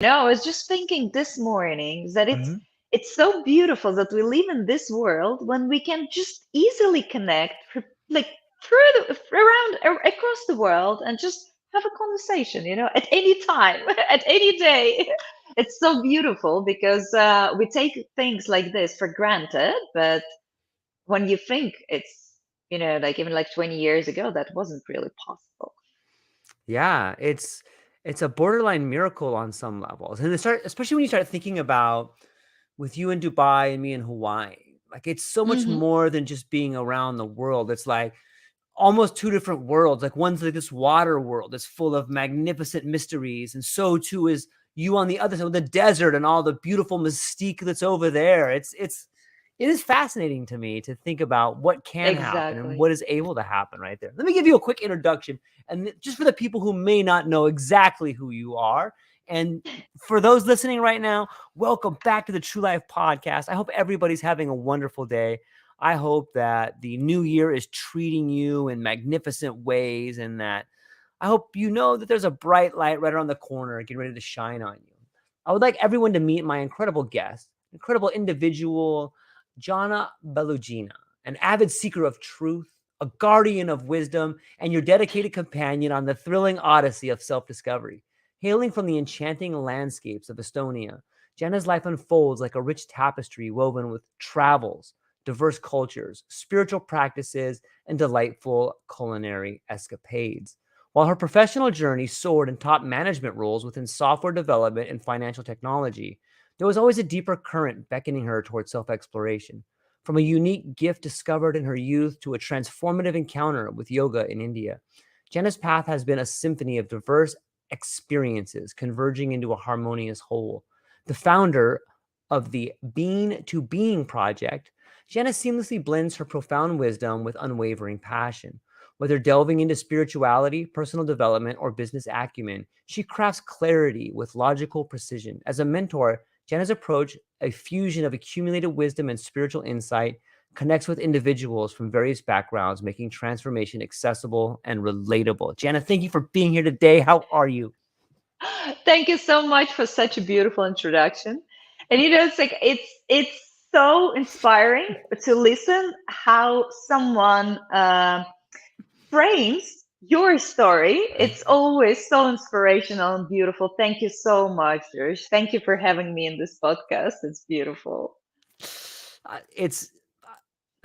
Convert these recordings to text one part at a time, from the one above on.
I was just thinking this morning that it's Mhm. it's so beautiful that we live in this world when we can just easily connect like around across the world and just have a conversation, at any time, at any day. It's so beautiful because we take things like this for granted, but when you think like even like 20 years ago, that wasn't really possible. Yeah, it's a borderline miracle on some levels, and especially when you start thinking about with you in Dubai and me in Hawaii, like it's so much Hmm. more than just being around the world. It's like almost two different worlds. Like one's like this water world that's full of magnificent mysteries, and so too is you on the other side, the desert and all the beautiful mystique that's over there. It is fascinating to me to think about what can happen and Exactly. what is able to happen right there. Let me give you a quick introduction, and just for the people who may not know exactly who you are, and for those listening right now, welcome back to the True Life Podcast. I hope everybody's having a wonderful day. I hope that the new year is treating you in magnificent ways, and that I hope you know that there's a bright light right around the corner getting ready to shine on you. I would like everyone to meet my incredible guest, incredible individual, Jana Belugina, an avid seeker of truth, a guardian of wisdom, and your dedicated companion on the thrilling odyssey of self discovery. Hailing from the enchanting landscapes of Estonia, Jana's life unfolds like a rich tapestry woven with travels, diverse cultures, spiritual practices, and delightful culinary escapades. While her professional journey soared in top management roles within software development and financial technology, there was always a deeper current beckoning her towards self exploration. From a unique gift discovered in her youth to a transformative encounter with yoga in India, Jenna's path has been a symphony of diverse experiences converging into a harmonious whole. The founder of the Being to Being project, Jenna seamlessly blends her profound wisdom with unwavering passion. Whether delving into spirituality, personal development, or business acumen, she crafts clarity with logical precision. As a mentor, Jenna's approach, a fusion of accumulated wisdom and spiritual insight, connects with individuals from various backgrounds, making transformation accessible and relatable. Jenna, thank you for being here today. How are you? Thank you so much for such a beautiful introduction. And it's like it's so inspiring to listen how someone frames your story. It's always so inspirational and beautiful. Thank you so much, Serge. Thank you for having me in this podcast. It's beautiful. It's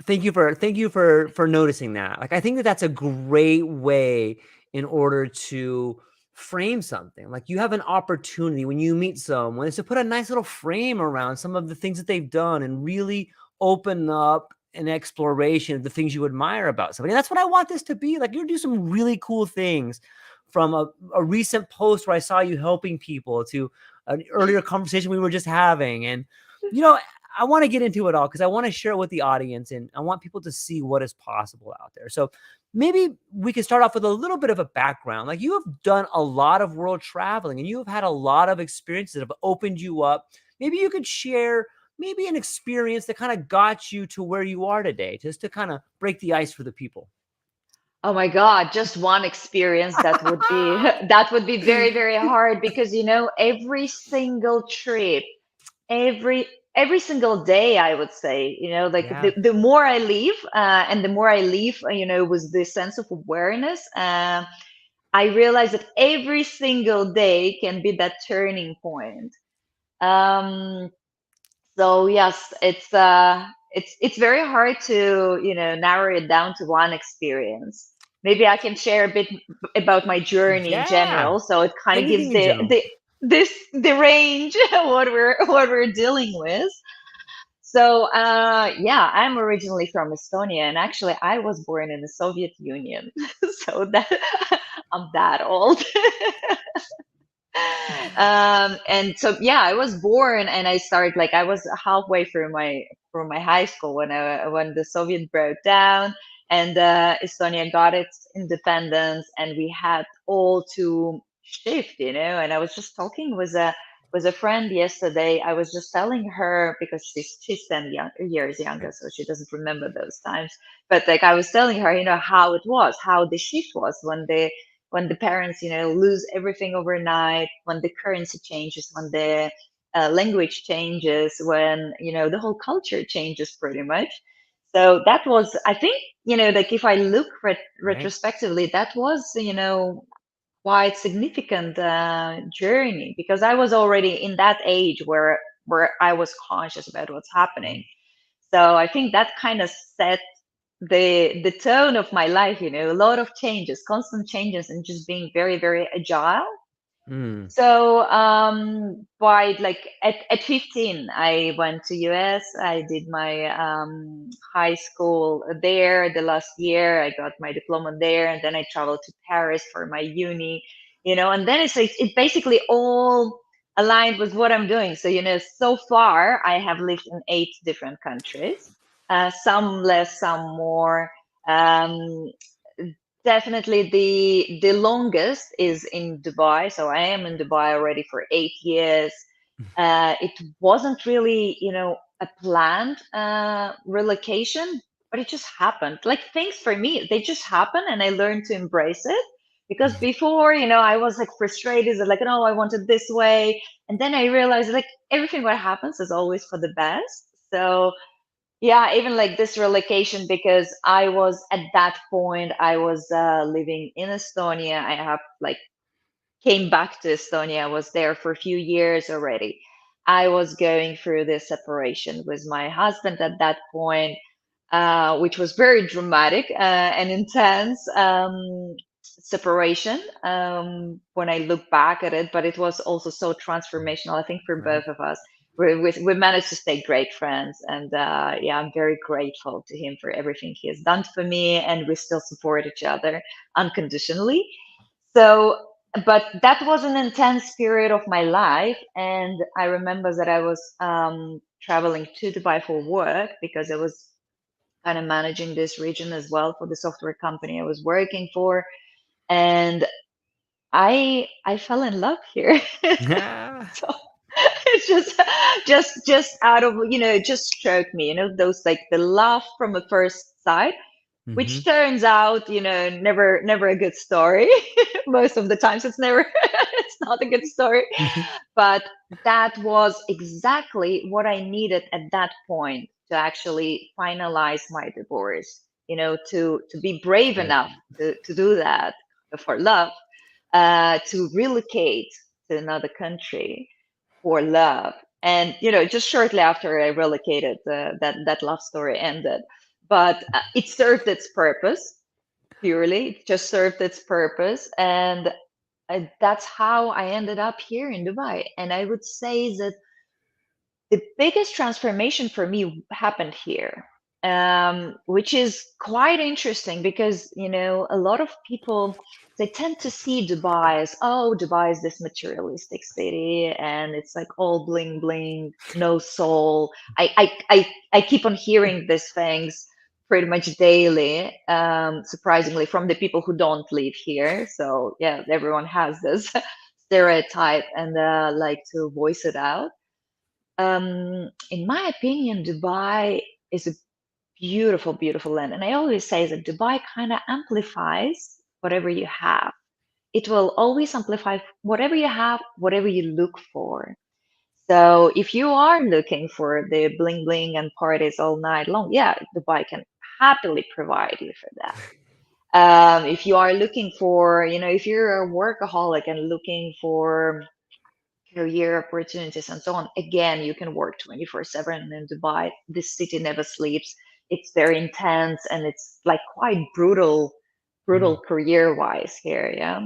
thank you for noticing that. Like I think that that's a great way in order to frame something. Like you have an opportunity when you meet someone is to put a nice little frame around some of the things that they've done and really open up an exploration of the things you admire about somebody. And that's what I want this to be. Like you do some really cool things, from a recent post where I saw you helping people to an earlier conversation we were just having. And you know, I want to get into it all because I want to share it with the audience and I want people to see what is possible out there. So maybe we can start off with a little bit of a background. Like you have done a lot of world traveling and you have had a lot of experiences that have opened you up. Maybe you could share maybe an experience that kind of got you to where you are today, just to kind of break the ice for the people. Oh my God, just one experience that would be that would be very, very hard because every single trip, every every single day, I would say, like Yeah. the more I leave, and the more I leave, with this sense of awareness, I realize that every single day can be that turning point. Um, so yes, it's very hard to narrow it down to one experience. Maybe I can share a bit about my journey in Yeah. general, so it kind of gives Anything in general. the range what we're dealing with. So yeah, I'm originally from Estonia, and actually I was born in the Soviet Union, so that I'm that old. And so yeah, I was born and I started like I was halfway through my high school when the Soviet broke down and Estonia got its independence and we had all to shift, and I was just talking with a friend yesterday. I was just telling her because she's 10 years younger, so she doesn't remember those times. But like I was telling her, how it was, how the shift was when the parents, lose everything overnight, when the currency changes, when the language changes, when, the whole culture changes pretty much. So that was, I think, like if I look Right. retrospectively, that was, quite significant journey, because I was already in that age where I was conscious about what's happening. Right. So I think that kind of set the tone of my life, a lot of changes, constant changes, and just being very, very agile. Mm. So by like at 15, I went to US. I did my high school there. The last year, I got my diploma there, and then I traveled to Paris for my uni. And then it's like it basically all aligned with what I'm doing. So so far I have lived in 8 different countries, some less, some more. Um, Definitely the longest is in Dubai. So I am in Dubai already for 8 years. It wasn't really, a planned relocation, but it just happened. Like things for me, they just happen, and I learned to embrace it. Because before, I was like frustrated, like, no, I want it this way. And then I realized like everything what happens is always for the best. So yeah, even like this relocation, because I was at that point, I was living in Estonia. I have like came back to Estonia. I was there for a few years already. I was going through this separation with my husband at that point, which was very dramatic and intense separation when I look back at it. But it was also so transformational, I think, for Right. both of us. We managed to stay great friends. And yeah, I'm very grateful to him for everything he has done for me. And we still support each other unconditionally. So, but that was an intense period of my life. And I remember that I was traveling to Dubai for work, because I was kind of managing this region as well for the software company I was working for. And I fell in love here. Yeah. So it's just out of, just struck me, those like the love from a first sight, Mm-hmm. which turns out, never a good story. Most of the times it's never, it's not a good story. But that was exactly what I needed at that point to actually finalize my divorce, to be brave enough to do that for love, to relocate to another country for love. And, just shortly after I relocated, that love story ended. But it served its purpose, purely. It just served its purpose. And that's how I ended up here in Dubai. And I would say that the biggest transformation for me happened here, which is quite interesting, because a lot of people, they tend to see Dubai as, oh, Dubai is this materialistic city, and it's like all bling bling, no soul. I keep on hearing these things pretty much daily, surprisingly, from the people who don't live here. So yeah, everyone has this stereotype, and like to voice it out. In my opinion, Dubai is a beautiful, beautiful land. And I always say that Dubai kind of amplifies whatever you have. It will always amplify whatever you have, whatever you look for. So if you are looking for the bling bling and parties all night long, yeah, Dubai can happily provide you for that. If you are looking for, if you're a workaholic and looking for career opportunities and so on. Again, you can work 24/7 in Dubai. This city never sleeps. It's very intense, and it's like quite brutal Mm. career wise here. Yeah.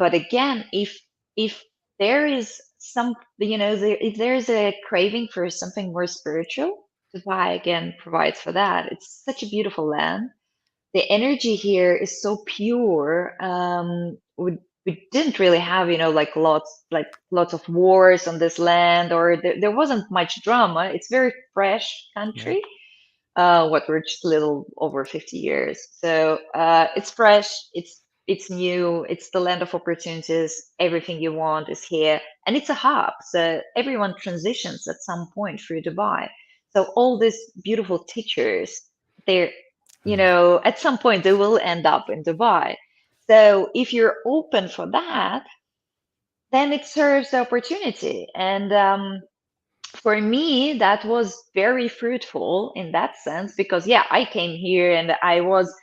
But again, if there is some, if there is a craving for something more spiritual, Dubai again provides for that. It's such a beautiful land. The energy here is so pure. We didn't really have, lots of wars on this land, or there wasn't much drama. It's very fresh Right. country. What we're just a little over 50 years. So it's fresh, it's new, it's the land of opportunities. Everything you want is here, and it's a hub. So everyone transitions at some point through Dubai. So all these beautiful teachers, they're, at some point they will end up in Dubai. So if you're open for that, then it serves the opportunity. And for me, that was very fruitful in that sense because, yeah, I came here and I was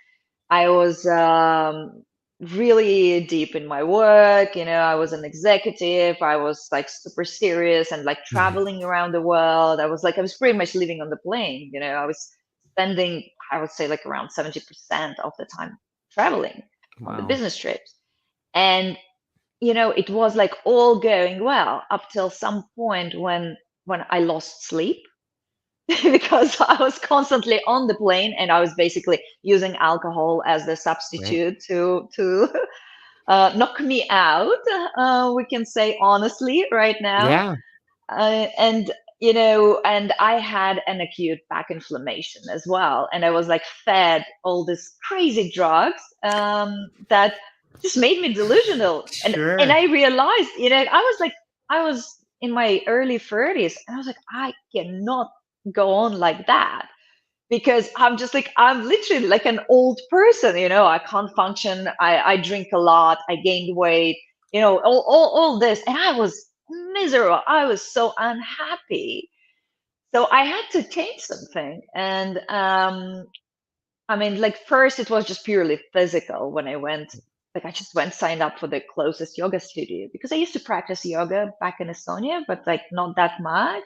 really deep in my work. I was an executive. I was like super serious and like traveling around the world. I was pretty much living on the plane. I was spending, I would say, like around 70% of the time traveling on the Wow. business trips. And it was like all going well up till some point when I lost sleep because I was constantly on the plane and I was basically using alcohol as the Right. substitute to knock me out. We can say honestly right now, Yeah. and I had an acute back inflammation as well, and I was like fed all this crazy drugs that just made me delusional, and Sure. I realized, I was in my early 30s, and I was like, I cannot go on like that because I'm literally like an old person. I can't function. I drink a lot. I gained weight. All this, and I was miserable. I was so unhappy. So I had to change something. And I mean, like first it was just purely physical when I went. Like I just went signed up for the closest yoga studio because I used to practice yoga back in Estonia, but like not that much.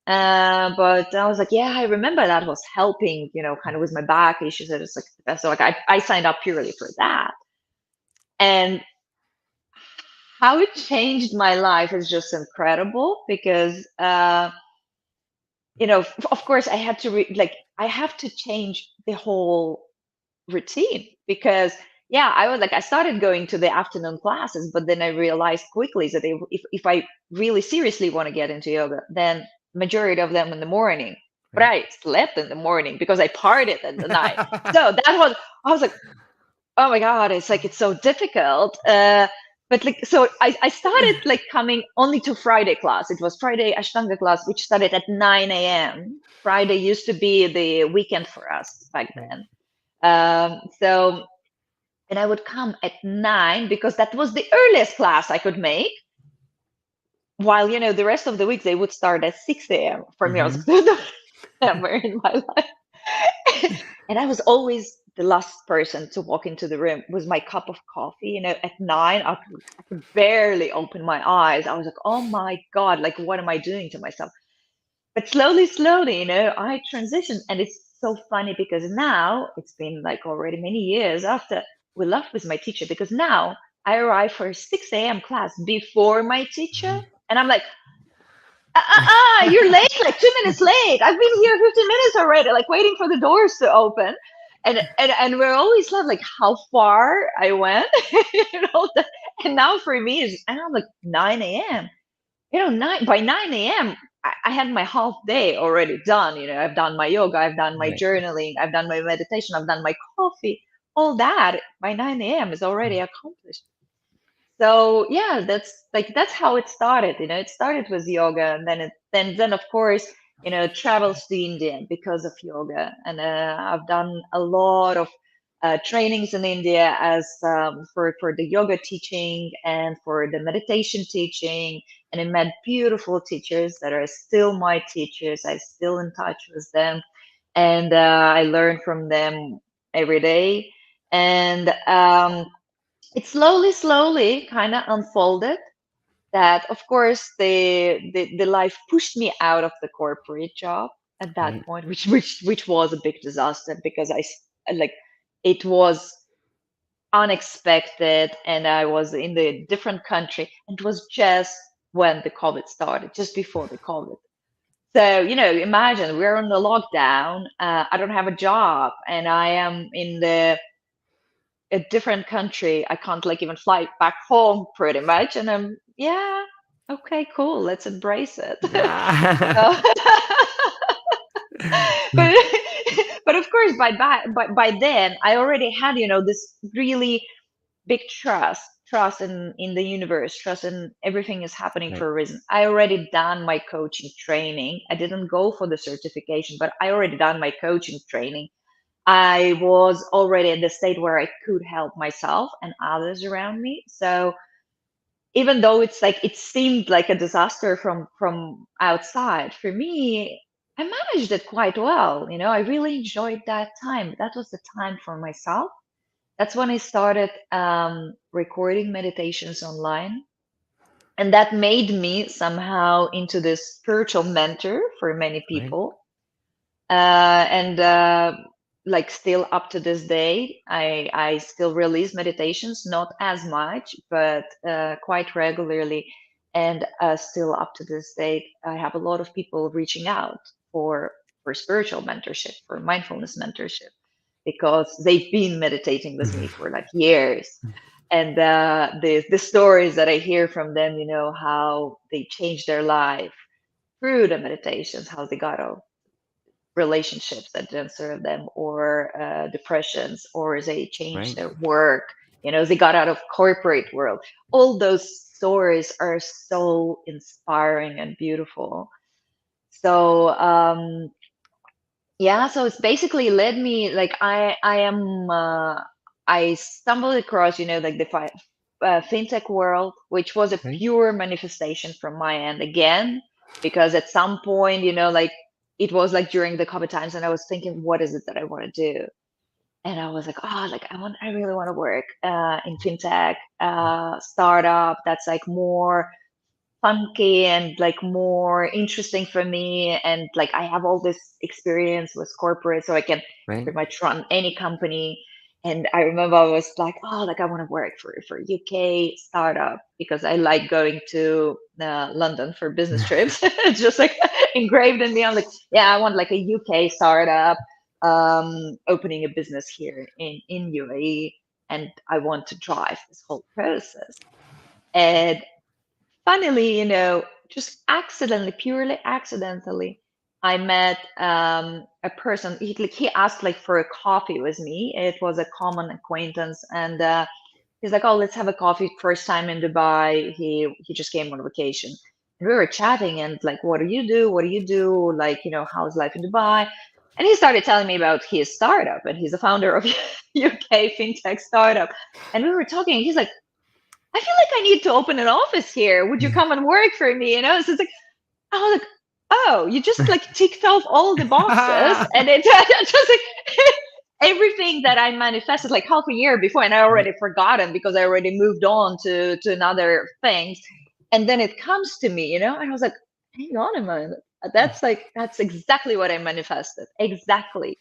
But I was like, yeah, I remember that was helping, kind of with my back issues. It was like, so like I signed up purely for that. And how it changed my life is just incredible because, of course I had to I have to change the whole routine because, yeah, I started going to the afternoon classes, but then I realized quickly that if I really seriously want to get into yoga, then majority of them in the morning. But Right. I slept in the morning because I partied at the night. So I was like, oh my God, it's like it's so difficult. But like so I started like coming only to Friday class. It was Friday Ashtanga class, which started at 9 a.m. Friday used to be the weekend for us back Right. then. So, and I would come at 9 because that was the earliest class I could make. While, the rest of the week they would start at 6 a.m. For me, I was Hmm. like, never in my life. And I was always the last person to walk into the room with my cup of coffee. At 9, I could barely open my eyes. I was like, oh my God, like, what am I doing to myself? But slowly, slowly, I transitioned. And it's so funny because now it's been like already many years after we left with my teacher because now I arrive for a 6 a.m. class before my teacher. And I'm like, you're late, like 2 minutes late. I've been here 15 minutes already, like waiting for the doors to open. And we're always like how far I went, and now for me is, and I'm like 9 a.m. 9 by 9 a.m. I had my half day already done. I've done my yoga, I've done my Right. journaling, I've done my meditation, I've done my coffee. All that by 9 a.m. is already accomplished. So yeah, that's how it started. It started with yoga, and then of course, travels to India because of yoga, and I've done a lot of trainings in India as for the yoga teaching and for the meditation teaching, and I met beautiful teachers that are still my teachers. I'm still in touch with them, and I learn from them every day, and it slowly, slowly kind of unfolded that, of course, the life pushed me out of the corporate job at that Right. point, which was a big disaster because like it was unexpected and I was in the different country, and it was just when the COVID started, just before the COVID. So, imagine we're on the lockdown. I don't have a job, and I am in a different country. I can't like even fly back home pretty much. And yeah, okay, cool. Let's embrace it. Yeah. So, but but of course, by then, I already had, this really big trust in the universe, trust in everything is happening Right. for a reason. I already done my coaching training. I didn't go for the certification, but I already done my coaching training. I was already at the state where I could help myself and others around me. So even though it's like it seemed like a disaster from outside, for me, I managed it quite well. I really enjoyed that time. That was the time for myself. That's when I started recording meditations online. And that made me somehow into this spiritual mentor for many Right. people. And like still up to this day, I still release meditations, not as much, but quite regularly. And still up to this date, I have a lot of people reaching out for for spiritual mentorship, for mindfulness mentorship, because they've been meditating with me for like years. And the stories that I hear from them, how they changed their life through the meditations, how they got out relationships that didn't serve them, or depressions, or they changed Right. their work, they got out of corporate world. All those stories are so inspiring and beautiful. So yeah, so it's basically led me, like I stumbled across, like the fintech world, which was a Right. pure manifestation from my end again, because at some point, like it was like during the COVID times, and I was thinking, what is it that I want to do? And I was like, oh, like I really want to work in fintech, startup that's like more funky and like more interesting for me, and like I have all this experience with corporate, so I can Right. pretty much run any company. And I remember I was like, oh, like I want to work for UK startup, because I like going to London for business trips. It's just like engraved in me. I'm like, yeah, I want like a UK startup opening a business here in UAE, and I want to drive this whole process. And funnily, just accidentally, purely accidentally, I met a person. He asked like for a coffee with me. It was a common acquaintance, and he's like, "Oh, let's have a coffee." First time in Dubai. He just came on vacation, and we were chatting, and like, "What do you do? What do you do? Like, how's life in Dubai?" And he started telling me about his startup, and he's a founder of UK fintech startup. And we were talking, and he's like, I feel like I need to open an office here. Would you come and work for me? So it's like, I was like, oh, you just like ticked off all the boxes, and it's just like everything that I manifested like half a year before, and I Right. already forgotten because I already moved on to another things. And then it comes to me, and I was like, hang on a minute. That's exactly what I manifested. Exactly.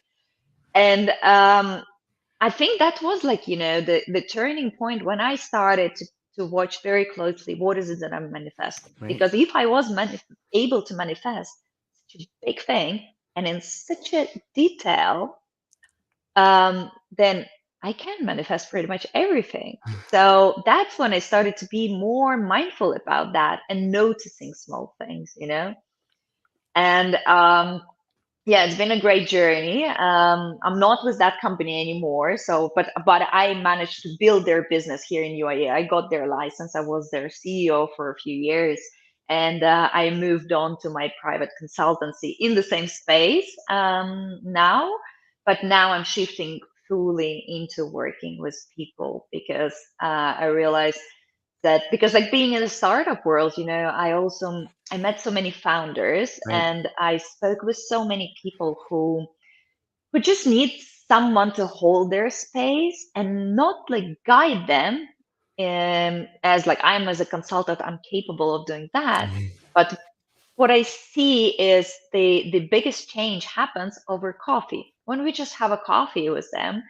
And I think that was like, the turning point when I started to watch very closely what is it that I'm manifesting. Right. Because if I was able to manifest such a big thing and in such a detail, then I can manifest pretty much everything. So that's when I started to be more mindful about that and noticing small things, And yeah, it's been a great journey. I'm not with that company anymore. So, but I managed to build their business here in UAE. I got their license. I was their CEO for a few years, and I moved on to my private consultancy in the same space now. But now I'm shifting fully into working with people, because I realized that, because like being in the startup world, I met so many founders, Right. and I spoke with so many people who just need someone to hold their space and not like guide them, as like I'm, as a consultant, I'm capable of doing that. But what I see is the biggest change happens over coffee, when we just have a coffee with them.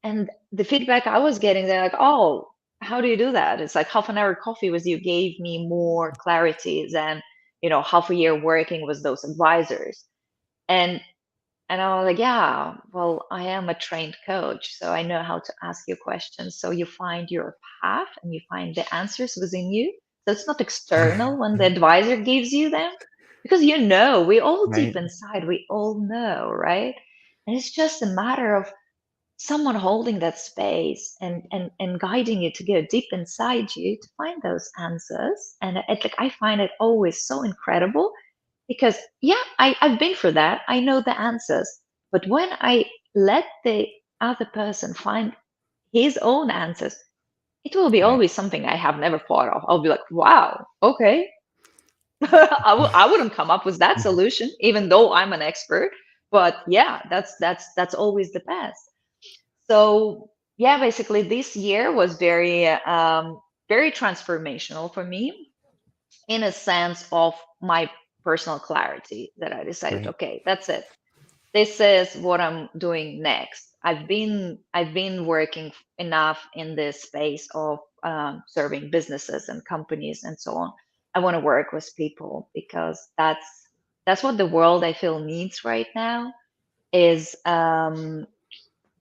And the feedback I was getting, they're like, oh, how do you do that? It's like half an hour coffee with you gave me more clarity than, half a year working with those advisors. And I was like, yeah, well, I am a trained coach, so I know how to ask you questions. So you find your path and you find the answers within you. So it's not external when the advisor gives you them, because we all deep Right. inside, we all know, right? And it's just a matter of someone holding that space and guiding you to go deep inside you to find those answers. And like I find it always so incredible, because yeah, I've been through that. I know the answers. But when I let the other person find his own answers. It will be Right. always something I have never thought of. I'll be like, wow, okay. I wouldn't come up with that solution, even though I'm an expert. But yeah, that's always the best. So yeah, basically this year was very transformational for me in a sense of my personal clarity that I decided, Right. okay, that's it. This is what I'm doing next. I've been working enough in this space of serving businesses and companies and so on. I want to work with people because that's what the world I feel needs right now is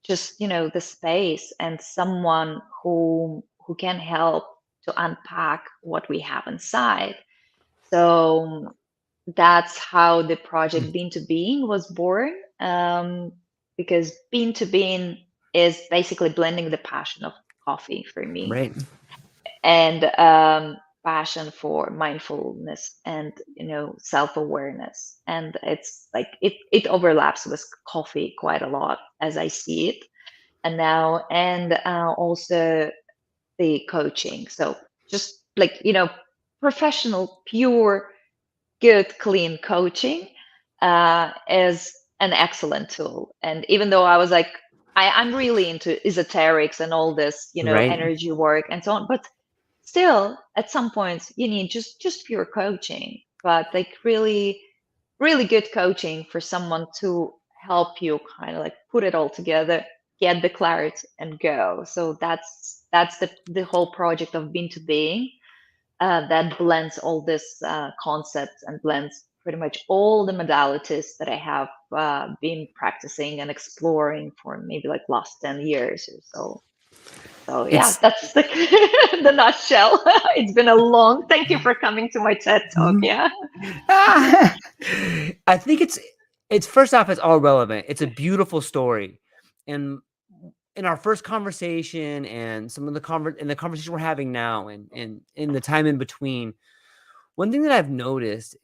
just the space and someone who can help to unpack what we have inside. So that's how the project Bean to Bean was born. Because Bean to Bean is basically blending the passion of coffee for me Right. and passion for mindfulness and self-awareness. And it's like it overlaps with coffee quite a lot as I see it. And now and also the coaching. So just like professional, pure, good, clean coaching is an excellent tool. And even though I was like, I'm really into esoterics and all this, Right. energy work and so on, but still, at some points, you need just pure coaching, but like really, really good coaching for someone to help you kind of like put it all together, get the clarity, and go. So that's the whole project of Being to Being that blends all this concepts and blends pretty much all the modalities that I have been practicing and exploring for maybe like last 10 years or so. So yeah, It's that's the nutshell. It's been a long. Thank you for coming to my TED talk. Yeah. Ah! I think it's first off, it's all relevant. It's a beautiful story, and in our first conversation and some of the conversation we're having now, and in the time in between, one thing that I've noticed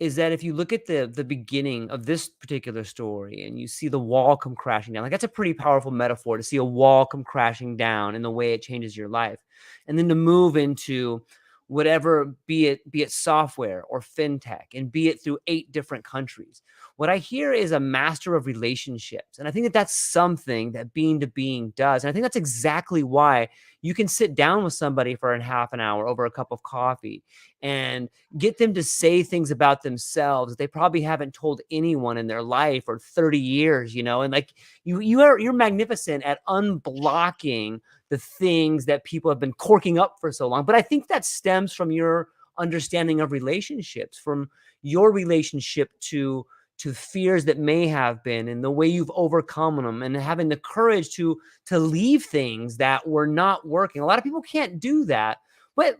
is that if you look at the beginning of this particular story and you see the wall come crashing down, like that's a pretty powerful metaphor to see a wall come crashing down and the way it changes your life. And then to move into whatever, be it software or fintech, and be it through 8 different countries. What I hear is a master of relationships. And I think that that's something that Being to Being does. And I think that's exactly why you can sit down with somebody for a half an hour over a cup of coffee and get them to say things about themselves that they probably haven't told anyone in their life or 30 years, and like you're magnificent at unblocking the things that people have been corking up for so long. But I think that stems from your understanding of relationships, from your relationship to fears that may have been, and the way you've overcome them, and having the courage to leave things that were not working. A lot of people can't do that. But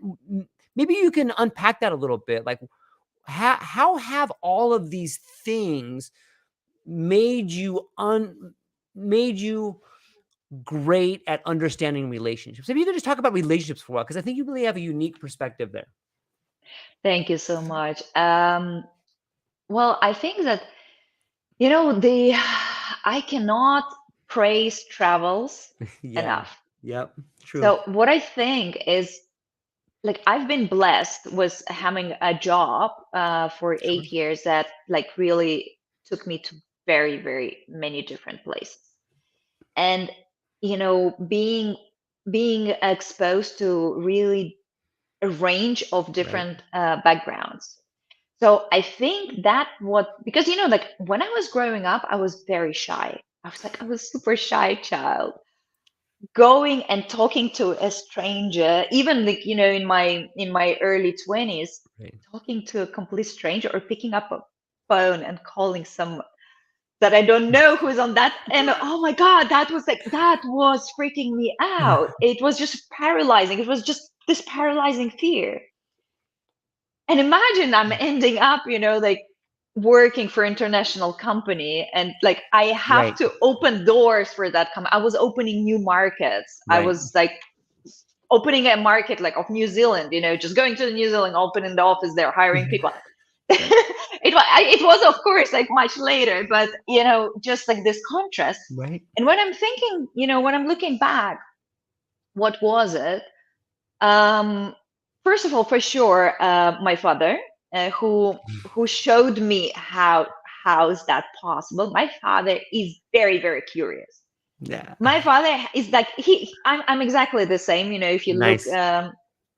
maybe you can unpack that a little bit. Like, how have all of these things made you made you great at understanding relationships? Maybe you could just talk about relationships for a while, because I think you really have a unique perspective there. Thank you so much. Well, I think that the I cannot praise travels Yeah. enough. Yep. True. So what I think is like I've been blessed with having a job for Sure. 8 years that like really took me to very, very many different places. And being exposed to really a range of Right. different backgrounds. So I think that what because like when I was growing up, I was very shy. I was super shy child. Going and talking to a stranger, even like in my early 20s, Right. talking to a complete stranger or picking up a phone and calling someone that I don't know who's on that. And oh my God, that was freaking me out. It was just paralyzing. It was just this paralyzing fear. And imagine I'm ending up, like working for international company and like I have Right. to open doors for that company. I was opening new markets. I Right. was like opening a market like of New Zealand, just going to New Zealand, opening the office there, hiring people. it was of course like much later, but just like this contrast. Right. And when I'm thinking, when I'm looking back, what was it? Um, First of all, for sure, my father, who showed me how is that possible. My father is very, very curious. Yeah. My father is like I'm exactly the same. If you look, Nice.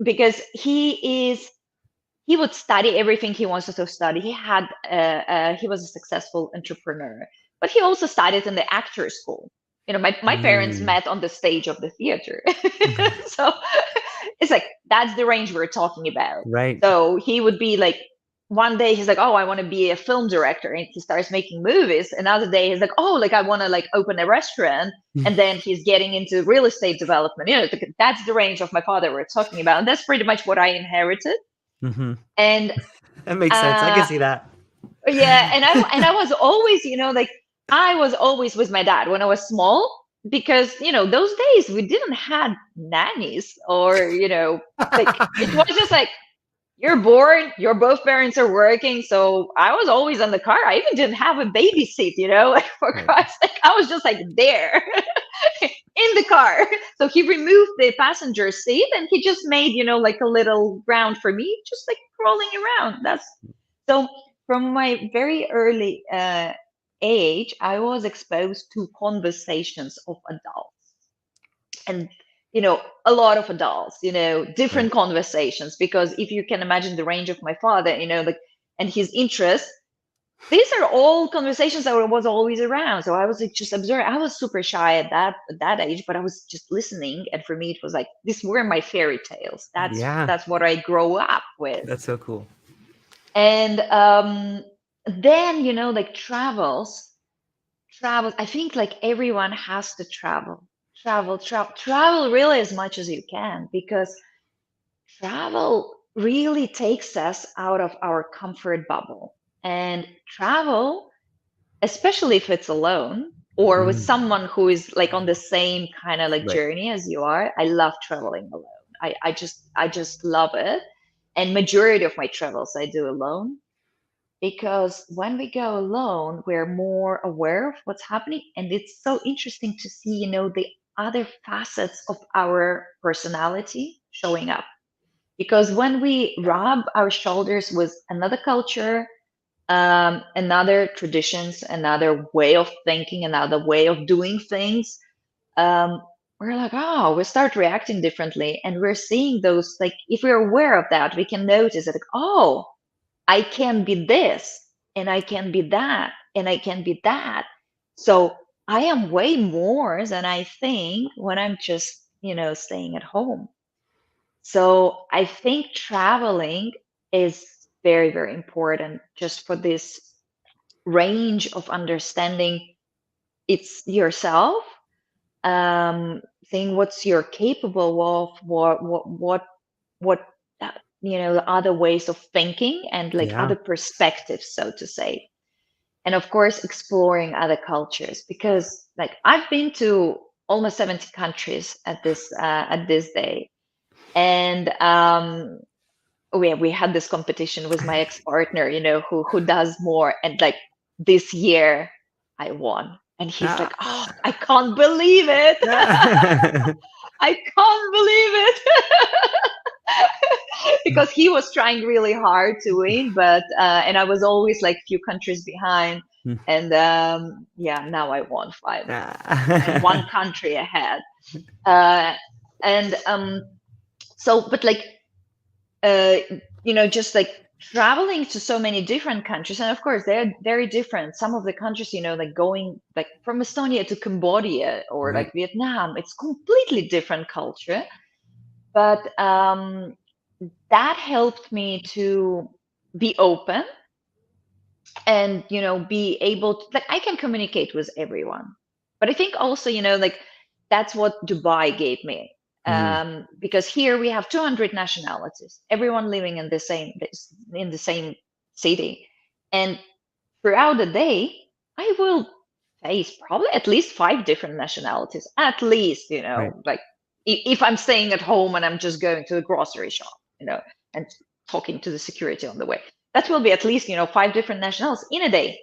because he would study everything he wanted to study. He was a successful entrepreneur, but he also studied in the actor school. My parents Mm. met on the stage of the theater. So it's like that's the range we're talking about. Right. So he would be like, one day he's like, oh, I want to be a film director, and he starts making movies. Another day he's like, oh, like I want to like open a restaurant, and then he's getting into real estate development. That's the range of my father we're talking about, and that's pretty much what I inherited. Hmm. And That makes sense. I can uh see that. yeah, and I was always, like I was always with my dad when I was small, because those days we didn't have nannies, or like it was just like, you're bored, your both parents are working, so I was always in the car. I even didn't have a baby seat, like for Right. Christ's sake, I was just like there in the car. So he removed the passenger seat, and he just made, like a little ground for me, just like crawling around. That's so from my very early age, I was exposed to conversations of adults, and a lot of adults, Right. different conversations, because if you can imagine the range of my father, like, and his interests, these are all conversations that was always around. So I was like just observing. I was super shy at that age, but I was just listening, and for me it was like, these were my fairy tales. that's Yeah. that's what I grow up with. That's so cool. And then like travels, I think like everyone has to travel really as much as you can, because travel really takes us out of our comfort bubble. And travel, especially if it's alone or with Mm. someone who is like on the same kind of like Right. journey as you are, I love traveling alone. I just love it. And majority of my travels I do alone, because when we go alone, we're more aware of what's happening. And it's so interesting to see, the other facets of our personality showing up. Because when we rub our shoulders with another culture, another traditions, another way of thinking, another way of doing things, um, we're like, oh, we start reacting differently. And we're seeing those, like, if we're aware of that, we can notice that, like, oh, I can be this, and I can be that, and I can be that. So I am way more than I think when I'm just, staying at home. So I think traveling is very, very important, just for this range of understanding it's yourself, seeing what's you're capable of, what the other ways of thinking, and like Yeah. other perspectives, so to say. And of course exploring other cultures, because like I've been to almost 70 countries at this day. And we had this competition with my ex-partner, who does more. And like this year I won, and he's Ah. like, oh, I can't believe it. I can't believe it. Because he was trying really hard to win, but and I was always like few countries behind. And yeah, now I won five of them, and one Ah. country ahead. uh, and so, but like, uh, just like traveling to so many different countries, and of course they're very different. Some of the countries, like going like from Estonia to Cambodia or Right. like Vietnam, it's completely different culture. But that helped me to be open, and be able to, like, I can communicate with everyone. But I think also, like, that's what Dubai gave me. Mm. Because here we have 200 nationalities, everyone living in the same city. And throughout the day I will face probably at least five different nationalities, at least, Right. like if I'm staying at home and I'm just going to the grocery shop, and talking to the security on the way. that will be at least, 5 different nationals in a day.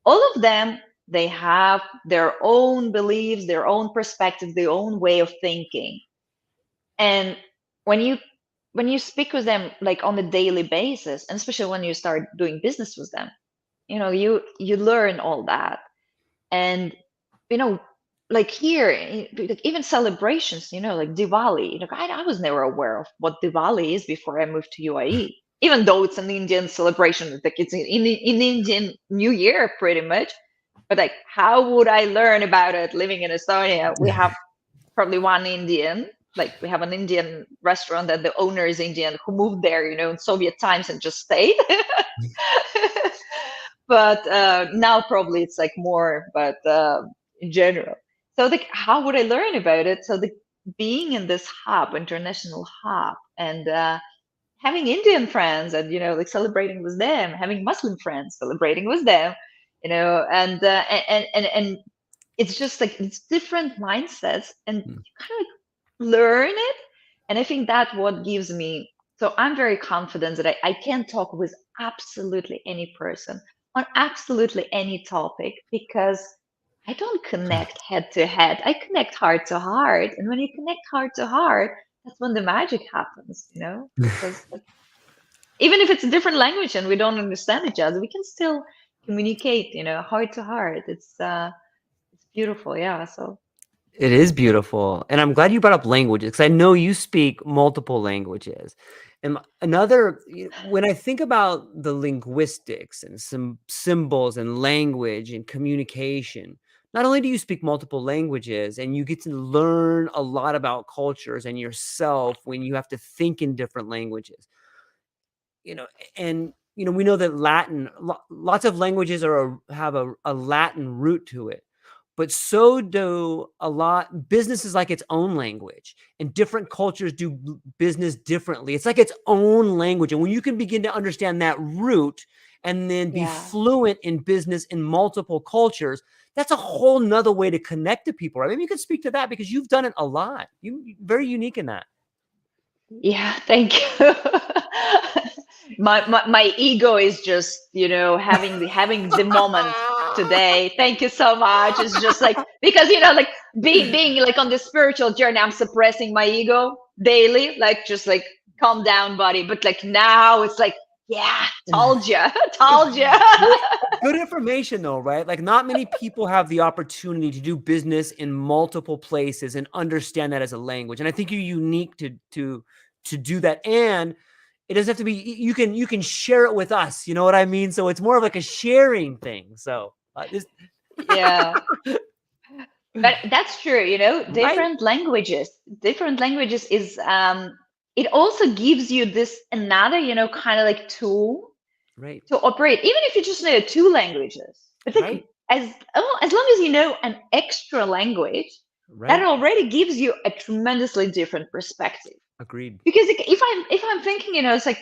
All of them, they have their own beliefs, their own perspective, their own way of thinking. And when you speak with them like on a daily basis, and especially when you start doing business with them, you learn all that. And you know like here, like even celebrations, like Diwali, I was never aware of what Diwali is before I moved to UAE, even though it's an Indian celebration, like it's in Indian New Year pretty much. But like, how would I learn about it living in Estonia? We have probably one Indian, like we have an Indian restaurant that the owner is Indian, who moved there, in Soviet times and just stayed. But now probably it's like more, but in general. So like, how would I learn about it? So the being in this hub, international hub, and having Indian friends, and like celebrating with them, having Muslim friends celebrating with them, and it's just like it's different mindsets, and Mm. you kind of like learn it. And I think that what gives me, so I'm very confident that I can talk with absolutely any person on absolutely any topic, because I don't connect head to head, I connect heart to heart. And when you connect heart to heart, that's when the magic happens, because like, even if it's a different language and we don't understand each other, we can still communicate, heart to heart. It's beautiful, yeah. So It is beautiful. And I'm glad you brought up languages, because I know you speak multiple languages. And when I think about the linguistics and some symbols and language and communication, not only do you speak multiple languages and you get to learn a lot about cultures and yourself when you have to think in different languages, you know, and we know that lots of languages have a Latin root to it, but so do a lot business is like its own language, and different cultures do business differently. It's like its own language. And when you can begin to understand that root and then be yeah. fluent in business in multiple cultures, that's a whole nother way to connect to people, right? Maybe you could speak to that, because you've done it a lot. You're very unique in that. Yeah, thank you. My ego is just, having the moment today. Thank you so much. It's just like, because like being like on the spiritual journey, I'm suppressing my ego daily, like just like calm down, buddy. But like now it's like, yeah, told you, told you. Well, good information though, right? Like not many people have the opportunity to do business in multiple places and understand that as a language. And I think you're unique to do that. And it doesn't have to be, you can share it with us. You know what I mean? So it's more of like a sharing thing. So this Yeah. But that's true, right, different languages is it also gives you this another, kind of like tool right, to operate, even if you just know 2 languages. But like, right, as long as you know an extra language, that right. already gives you a tremendously different perspective. Agreed. Because like, if I'm thinking, it's like,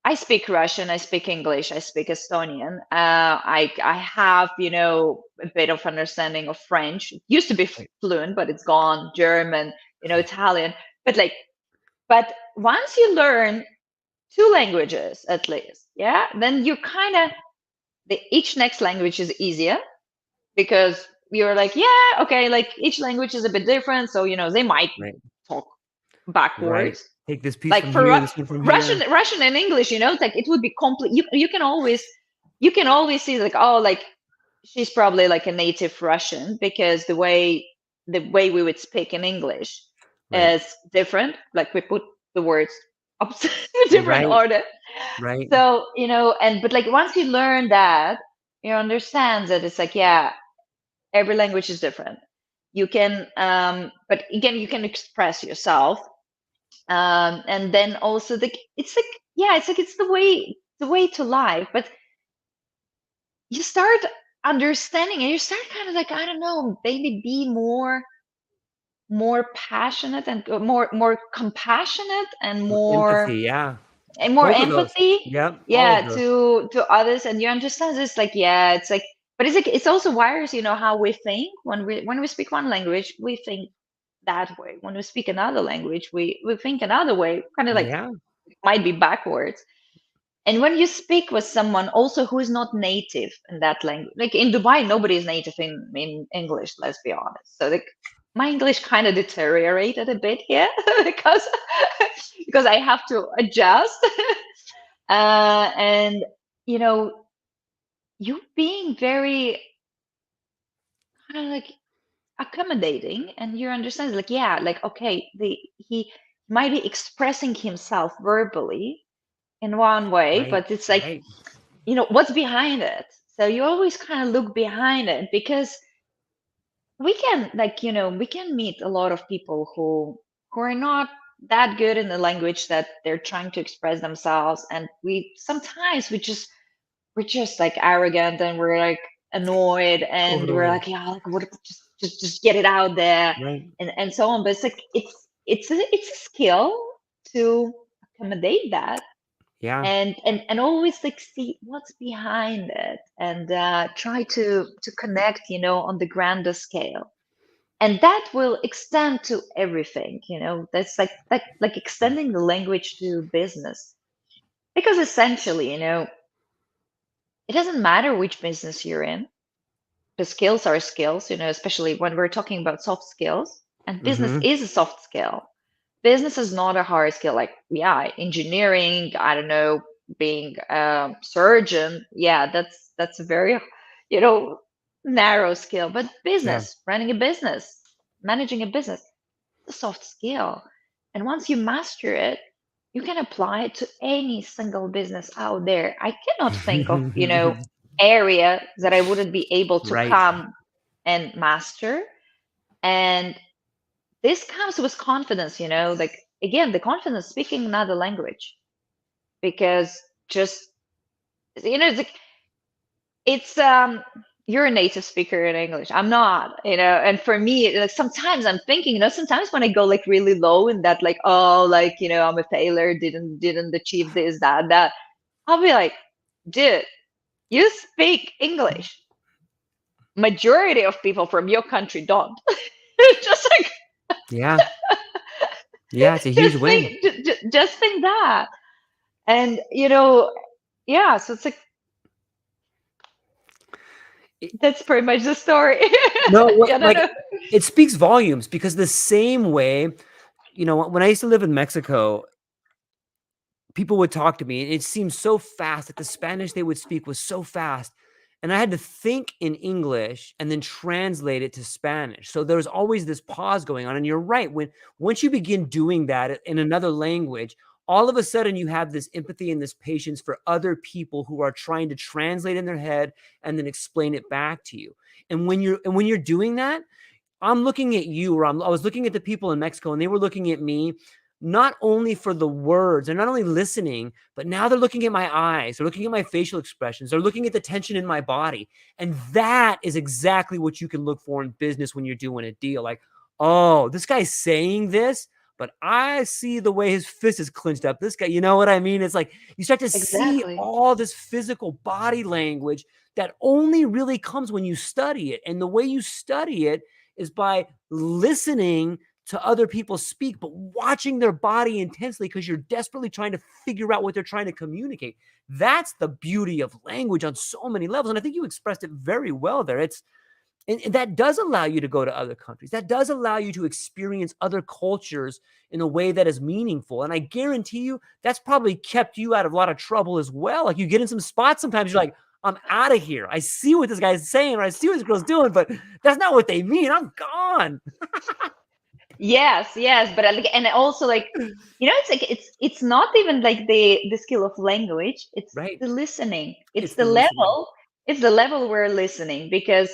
I speak Russian, I speak English, I speak Estonian. I have, a bit of understanding of French. It used to be Right, fluent, but it's gone. German, Italian. But like, but once you learn 2 languages at least, yeah, then you kind of, each next language is easier, because you're like, yeah, okay, like each language is a bit different, so they might right, talk right. backwards. Take this piece Like from for here, this one from here. Russian and English, like it would be complete. You can always see like, oh, like she's probably like a native Russian, because the way we would speak in English Right, is different. Like we put the words up in different right, order. right, So and but like once you learn that, you understand that it's like, yeah, every language is different. You can but again, you can express yourself, and then also it's like, yeah, it's the way to life. But you start understanding, and you start kind of like, I don't know, maybe be more passionate, and more compassionate, and more empathy. Yeah, and more both of those. empathy, Yep, all of yeah, those. to others. And you understand it's like, yeah, it's like, but it's like, it's also wires, how we think. When we speak one language, we think that way. When we speak another language, we think another way, kind of like Yeah, might be backwards. And when you speak with someone also who is not native in that language, like in Dubai, nobody is native in English, let's be honest. So like my English kind of deteriorated a bit here because because I have to adjust. And you know, you being very kind of like accommodating, and you understand like, yeah, like okay, he might be expressing himself verbally in one way, Right. but it's like, Right. what's behind it. So you always kind of look behind it, because we can, like, we can meet a lot of people who are not that good in the language that they're trying to express themselves, and we sometimes we're just like arrogant, and we're like annoyed, and we're Totally. like, yeah, like what, just get it out there, Right. and so on. But it's like it's a skill to accommodate that, Yeah. and always like see what's behind it, and try to connect, on the grander scale, and that will extend to everything. That's like extending the language to business, because essentially, it doesn't matter which business you're in. The skills are skills, especially when we're talking about soft skills, and business Mm-hmm. is a soft skill. Business is not a hard skill. Like, yeah, engineering, I don't know, being a surgeon, yeah, that's a very, you know narrow skill. But Yeah. business, running a business, managing a business, it's a soft skill. And once you master it, you can apply it to any single business out there. I cannot think of, area that I wouldn't be able to Right. come and master. And this comes with confidence, like, again, the confidence speaking another language. Because just, it's like, it's you're a native speaker in English. I'm not, and for me, like, sometimes I'm thinking, sometimes when I go like really low in that, like, oh, like, I'm a failure, didn't achieve this, that, I'll be like, dude, you speak English. Majority of people from your country don't. Just like, Yeah. Yeah. It's a huge just win. think, just think that. And yeah, so it's like, that's pretty much the story. No, Yeah, no, like no. it speaks volumes because the same way, when I used to live in Mexico, people would talk to me and it seemed so fast. Like the Spanish they would speak was so fast. And I had to think in English and then translate it to Spanish. So there was always this pause going on. And you're right. Once you begin doing that in another language, all of a sudden you have this empathy and this patience for other people who are trying to translate in their head and then explain it back to you. And when you're doing that, I'm looking at you, or I was looking at the people in Mexico, and they were looking at me, not only for the words, they're not only listening, but now they're looking at my eyes, they're looking at my facial expressions, they're looking at the tension in my body. And that is exactly what you can look for in business when you're doing a deal. Like, oh, this guy's saying this, but I see the way his fist is clenched up. This guy, you know what I mean? It's like you start to see Exactly. all this physical body language that only really comes when you study it. And the way you study it is by listening to other people speak, but watching their body intensely because you're desperately trying to figure out what they're trying to communicate. That's the beauty of language on so many levels. And I think you expressed it very well there. And that does allow you to go to other countries. That does allow you to experience other cultures in a way that is meaningful. And I guarantee you that's probably kept you out of a lot of trouble as well. Like you get in some spots sometimes, you're like, I'm out of here. I see what this guy's saying, or I see what this girl's doing, but that's not what they mean. I'm gone. Yes, yes, but like, and also like, it's like, it's not even like the skill of language. It's Right. the listening. It's It's the the listening. level. It's the level we're listening, because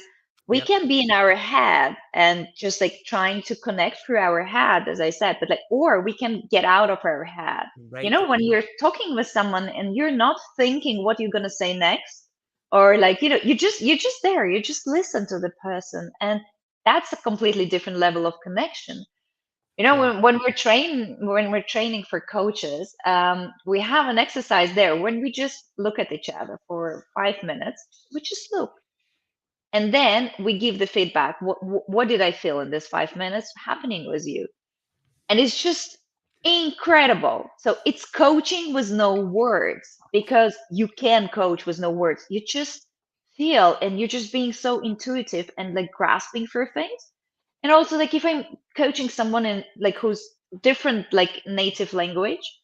we Yep. can be in our head and just like trying to connect through our head, as I said, but like, or we can get out of our head. Right. When you're talking with someone and you're not thinking what you're gonna say next, or like, you're just there. You just listen to the person, and that's a completely different level of connection. Yeah. When we're training for coaches, we have an exercise there when we just look at each other for 5 minutes. We just look, and then we give the feedback. What did I feel in this 5 minutes happening with you? And it's just incredible. So it's coaching with no words, because you can coach with no words. You just feel, and you're just being so intuitive and like grasping for things. And also, like, if I'm coaching someone in like who's different like native language,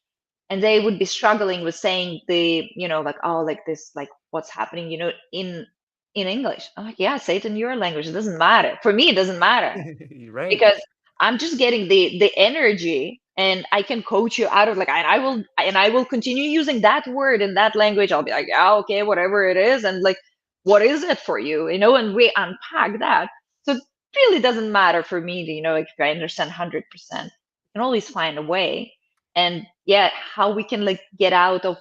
and they would be struggling with saying the, like, oh, like this, like what's happening, in English. I'm like, yeah, say it in your language. It doesn't matter. For me, it doesn't matter, Right. because I'm just getting the energy, and I can coach you out of, like, and I will continue using that word in that language. I'll be like, yeah, okay, whatever it is, and like, what is it for you, and we unpack that. So it really doesn't matter for me to, like, if I understand 100%, I can always find a way. And yeah, how we can like get out of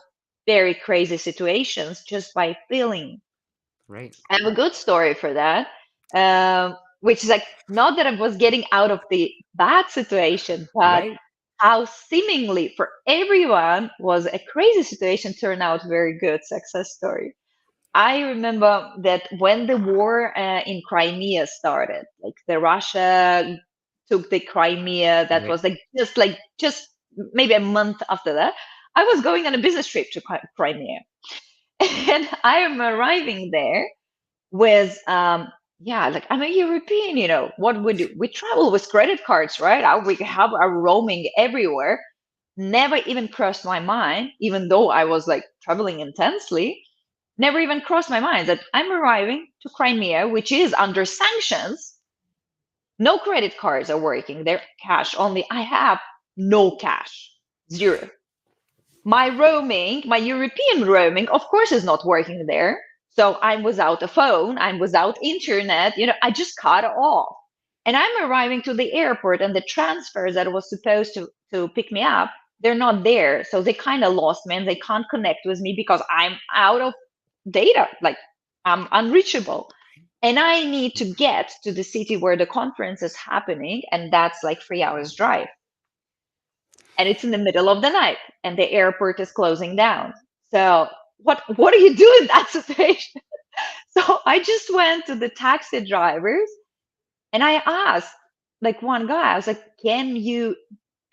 very crazy situations just by feeling. Right. I have a good story for that, which is like, not that I was getting out of the bad situation, but Right. how seemingly for everyone was a crazy situation turned out very good success story. I remember that when the war in Crimea started, like the Russia took the Crimea, that Right. was like just maybe a month after that, I was going on a business trip to Crimea, and I am arriving there with yeah, like, I'm a European, what we do, we travel with credit cards, right? We have our roaming everywhere. Never even crossed my mind, even though I was like traveling intensely, never even crossed my mind that I'm arriving to Crimea, which is under sanctions. No credit cards are working, they're cash only. I have no cash, zero. My roaming, my European roaming, of course, is not working there. So I'm without a phone, I'm without internet, I just cut off. And I'm arriving to the airport, and the transfers that was supposed to pick me up, they're not there. So they kind of lost me, and they can't connect with me because I'm out of data. Like, I'm unreachable. And I need to get to the city where the conference is happening, and that's like 3 hours drive, and it's in the middle of the night, and the airport is closing down. So what do you do in that situation? So I just went to the taxi drivers, and I asked, like, one guy, I was like, can you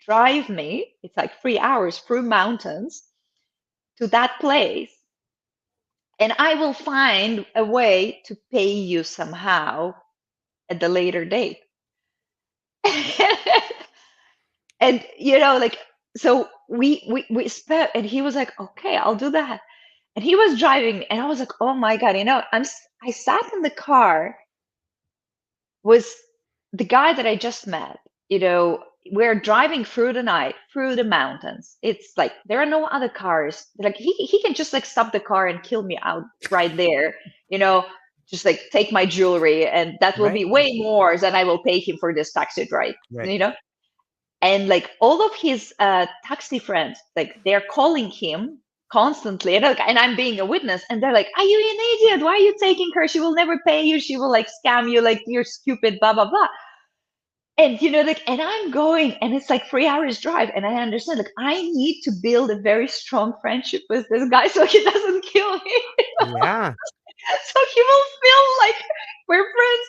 drive me, it's like 3 hours through mountains to that place, and I will find a way to pay you somehow at the later date. And like, so we spoke, and he was like, okay, I'll do that. And he was driving me, and I was like, oh my God, I sat in the car with the guy that I just met. We're driving through the night, through the mountains. It's like there are no other cars. Like, he can just like stop the car and kill me out right there, you know, just like take my jewelry, and that will Right. be way more than I will pay him for this taxi ride, Right. you know? And like all of his taxi friends, like they're calling him constantly, and I'm being a witness, and they're like, are you an idiot, why are you taking her, she will never pay you, she will like scam you, like you're stupid, blah blah blah. And like, and I'm going, and it's like 3 hours drive, and I understand, like, I need to build a very strong friendship with this guy so he doesn't kill me. Yeah. So he will feel like we're friends.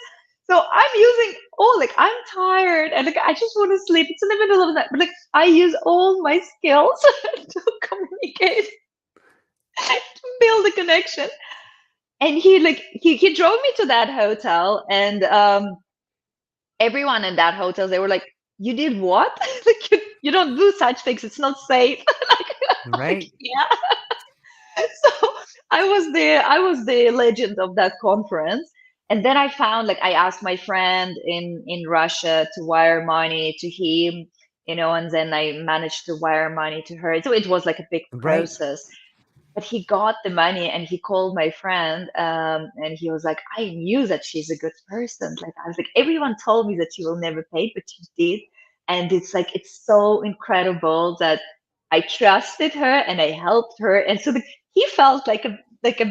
So I'm using all, like, I'm tired, and like I just want to sleep. It's in the middle of the night, but like I use all my skills to communicate, to build a connection. And he drove me to that hotel, and everyone in that hotel, they were like, you did what? Like, you don't do such things, it's not safe. Like, Right. yeah. So I was the legend of that conference. And then I found, like, I asked my friend in Russia to wire money to him, and then I managed to wire money to her. So it was like a big Right. process. But he got the money, and he called my friend, and he was like, I knew that she's a good person. Like, I was like, everyone told me that she will never pay, but she did. And it's like, it's so incredible that I trusted her and I helped her. And so he felt like a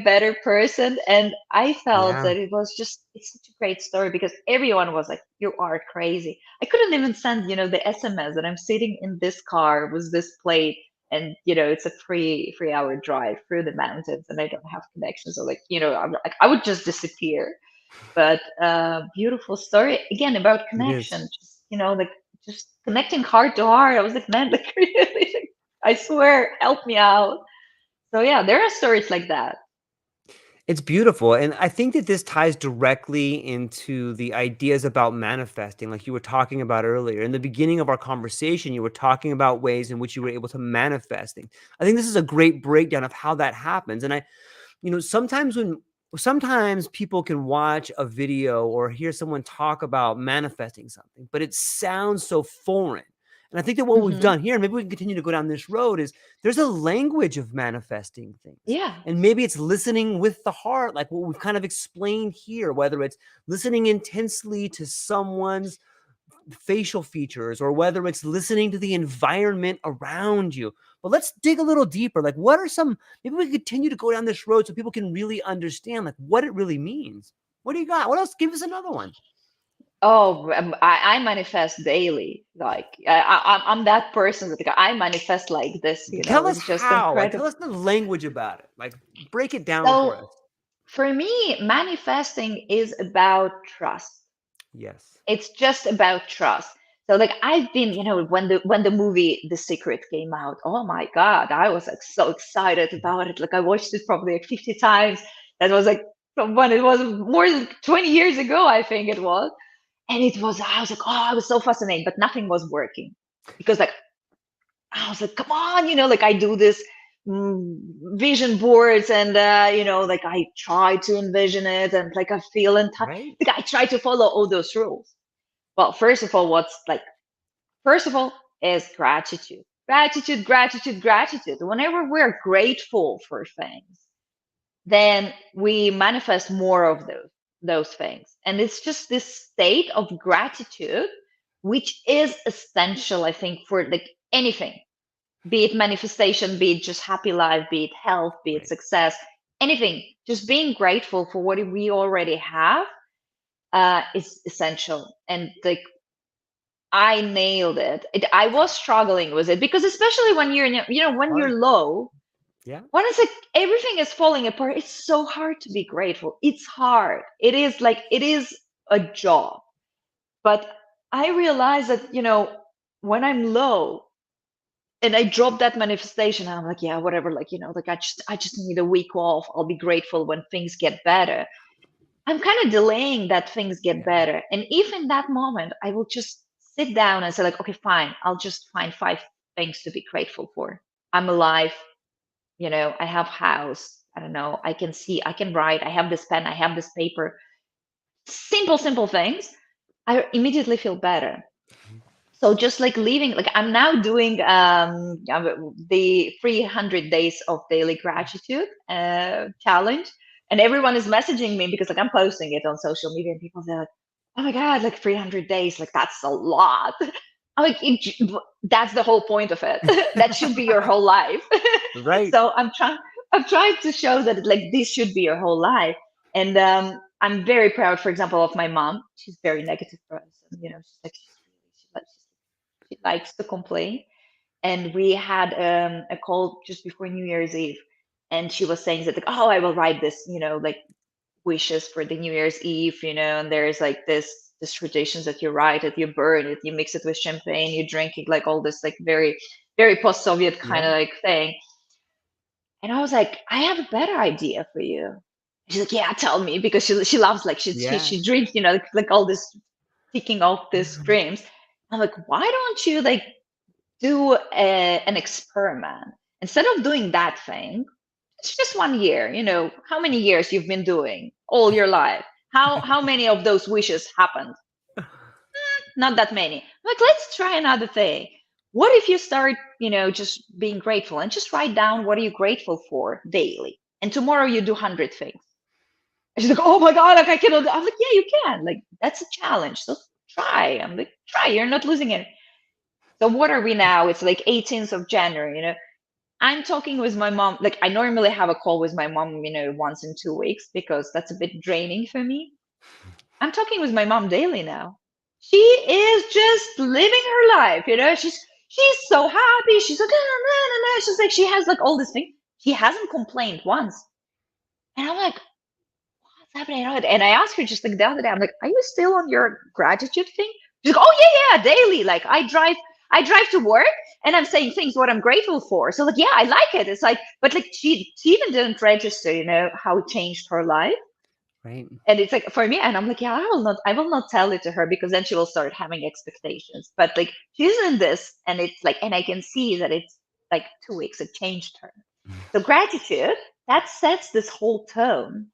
better person. And I felt Yeah. that it's such a great story, because everyone was like, you are crazy. I couldn't even send, the SMS that I'm sitting in this car with this plate, and it's a 3 hour drive through the mountains, and I don't have connections, so, like, I would just disappear. But beautiful story again about It is. connection, just like just connecting heart to heart. I was like, man, like really, like, I swear, help me out. So yeah, there are stories like that. It's beautiful. And I think that this ties directly into the ideas about manifesting, like you were talking about earlier. In the beginning of our conversation, you were talking about ways in which you were able to manifest things. I think this is a great breakdown of how that happens. And sometimes people can watch a video or hear someone talk about manifesting something, but it sounds so foreign. And I think that what we've Hmm. done here, and maybe we can continue to go down this road, is there's a language of manifesting things. Yeah. And maybe it's listening with the heart, like what we've kind of explained here, whether it's listening intensely to someone's facial features or whether it's listening to the environment around you. But let's dig a little deeper. Like, what are some, maybe we continue to go down this road so people can really understand like what it really means. What do you got? What else? Give us another one. Oh, I manifest daily. Like I'm that person that like, I manifest like this. Tell us It's just how. Like, tell incredible. us the language about it. Like, break it down for So us. for me, manifesting is about trust. Yes. It's just about trust. So like I've been, when the movie The Secret came out, oh my God, I was like so excited about it. Like I watched it probably like 50 times. That was like from when it was more than 20 years ago, I think it was. And I was like, oh, I was so fascinated, but nothing was working because like I was like, come on, like I do this mm, vision boards and like I try to envision it and like I feel and Right? like I try to follow all those rules. Well, first of all is gratitude. Gratitude, gratitude, gratitude. Whenever we're grateful for things, then we manifest more of those things. And it's just this state of gratitude which is essential, I think, for like anything, be it manifestation, be it just happy life, be it health, be it Right. success, anything. Just being grateful for what we already have is essential. And like I nailed it. I was struggling with it because especially when you're when Hard. you're low, Yeah. when it's like everything is falling apart, it's so hard to be grateful. It's hard. It is a job. But I realize that when I'm low and I drop that manifestation, I'm like, yeah, whatever. Like like I just need a week off. I'll be grateful when things get better. I'm kind of delaying that things get Yeah. better. And if in that moment I will just sit down and say, like, okay, fine, I'll just find 5 things to be grateful for. I'm alive, I have house, I don't know, I can see, I can write, I have this pen, I have this paper. Simple, simple things. I immediately feel better. So just like leaving, like I'm now doing the 300 days of daily gratitude challenge, and everyone is messaging me because like I'm posting it on social media, and people say like, "Oh my God, like 300 days, like that's a lot." I'm like, that's the whole point of it. That should be your whole life. Right. So I'm trying to show that like this should be your whole life, and I'm very proud, for example, of my mom. She's a very negative person, she likes to complain. And we had a call just before New Year's Eve, and she was saying that like, oh, I will write this, like wishes for the New Year's Eve, and there's like this traditions that you write it, you burn it, you mix it with champagne, you drink it, like all this like very very post-Soviet kind Yeah. of like thing. And I was like, I have a better idea for you. She's like, yeah, tell me, because she loves like Yeah. she dreams, like all this ticking off these dreams. I'm like, why don't you like do an experiment instead of doing that thing? It's just 1 year. How many years you've been doing all your life? How many of those wishes happened? Not that many. Like, let's try another thing. What if you start, just being grateful and just write down what are you grateful for daily, and tomorrow you do 100 things. And she's like, oh my God, like I cannot. I'm like, yeah, you can. Like that's a challenge. So try. I'm like, try. You're not losing it. So what are we now? It's like 18th of January. I'm talking with my mom. Like I normally have a call with my mom, once in 2 weeks because that's a bit draining for me. I'm talking with my mom daily now. She is just living her life. She's so happy. She's like, "Ah, nah, nah, nah." She's like, she has like all this thing. She hasn't complained once. And I'm like, what's happening? And I asked her just like the other day, I'm like, are you still on your gratitude thing? She's like, oh yeah, yeah, daily. Like I drive to work and I'm saying things what I'm grateful for. So like, yeah, I like it. It's like, but like she even didn't register, how it changed her life. Right. And it's like for me, and I'm like, yeah, I will not tell it to her because then she will start having expectations. But like she's in this, and it's like, and I can see that it's like 2 weeks it changed her. So gratitude, that sets this whole tone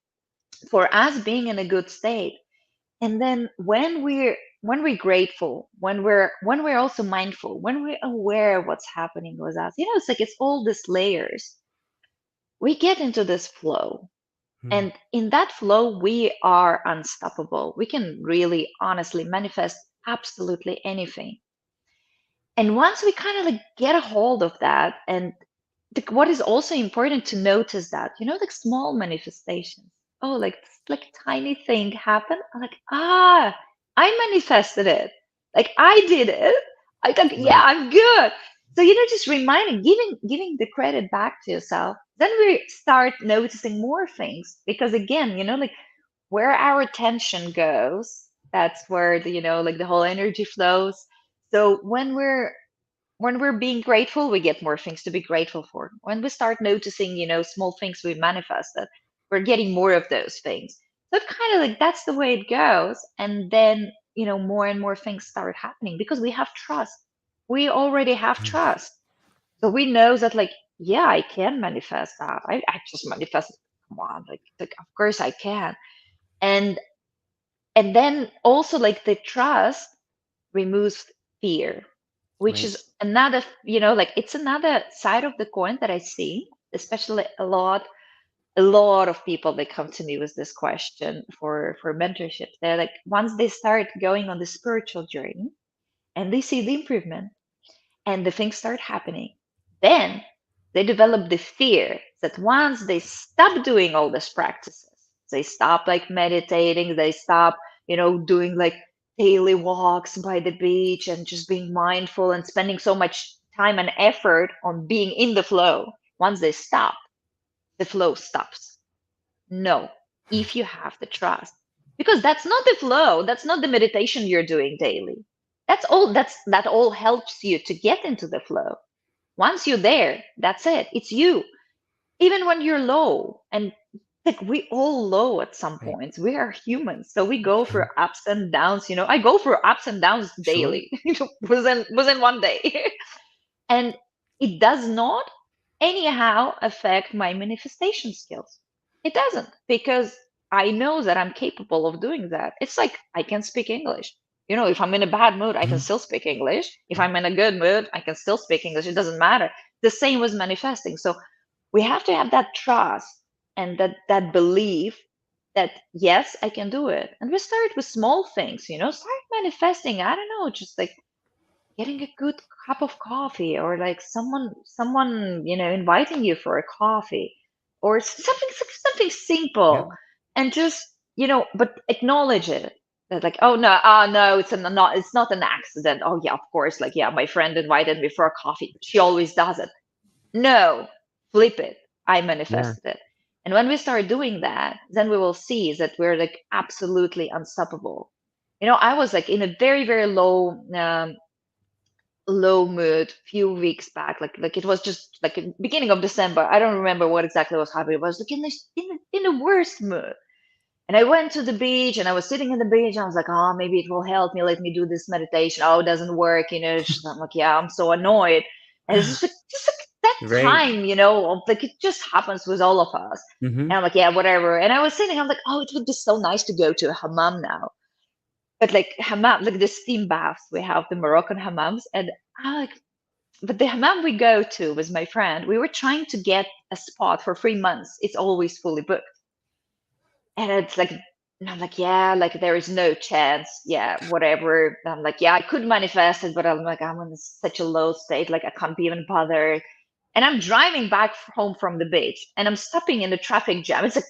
for us being in a good state. And then when we're grateful, when we're also mindful, when we're aware of what's happening with us, it's like it's all these layers. We get into this flow. Hmm. And in that flow, we are unstoppable. We can really honestly manifest absolutely anything. And once we kind of like get a hold of that, and what is also important to notice that, like small manifestations. Oh, like tiny thing happened. I'm like, I manifested it. Like I did it. I thought, yeah, Right. I'm good. So, just reminding, giving the credit back to yourself. Then we start noticing more things because again, like where our attention goes, that's where like the whole energy flows. So when we're being grateful, we get more things to be grateful for. When we start noticing, small things we manifested, we're getting more of those things. So it's kind of like that's the way it goes. And then, more and more things start happening because we have trust. We already have trust. So we know that, like, yeah, I can manifest that. I just manifested. Come on, like of course I can. And and then also like the trust removes fear, which Right. is another, like it's another side of the coin that I see, especially a lot of people that come to me with this question for mentorship. They're like, once they start going on the spiritual journey and they see the improvement and the things start happening, then they develop the fear that once they stop doing all these practices, they stop like meditating, they stop, doing like daily walks by the beach and just being mindful and spending so much time and effort on being in the flow. Once they stop, the flow stops. No, if you have the trust, because that's not the flow, that's not the meditation you're doing daily. That all helps you to get into the flow. Once you're there, that's it. It's you. Even when you're low, and like we all low at some Right. points. We are humans, so we go through ups and downs. I go through ups and downs Sure. daily, within one day, and it does not anyhow affect my manifestation skills. It doesn't, because I know that I'm capable of doing that. It's like I can speak English. If I'm in a bad mood, I can Mhm. still speak English. If I'm in a good mood, I can still speak English. It doesn't matter. The same was manifesting. So we have to have that trust and that belief that yes, I can do it. And we start with small things, start manifesting. I don't know, just like getting a good cup of coffee, or like someone inviting you for a coffee, or something Yeah. simple. And just but acknowledge it, that like, oh no, no, it's not an accident. Oh yeah, of course, like, yeah, my friend invited me for a coffee, she always does it. No, flip it. I Yeah. manifested it. And when we start doing that, then we will see that we're like absolutely unstoppable. I was like in a very, very low mood few weeks back. Like it was just like in beginning of December. I don't remember what exactly was happening. But I was like in the worst mood. And I went to the beach and I was sitting in the beach. And I was like, oh, maybe it will help me. Let me do this meditation. Oh, it doesn't work. I'm like, yeah, I'm so annoyed. And it's just like that Right. time, of like it just happens with all of us. Hmm. And I'm like, yeah, whatever. And I was sitting, I'm like, oh, it would be so nice to go to a hammam now. But like hammam, like the steam baths, we have the Moroccan hammams. And I like, but the hammam we go to with my friend, we were trying to get a spot for 3 months. It's always fully booked. And it's like, and I'm like, yeah, like there is no chance. Yeah, whatever. And I'm like, yeah, I could manifest it, but I'm like, I'm in such a low state. Like I can't be even bothered. And I'm driving back home from the beach and I'm stopping in the traffic jam. It's a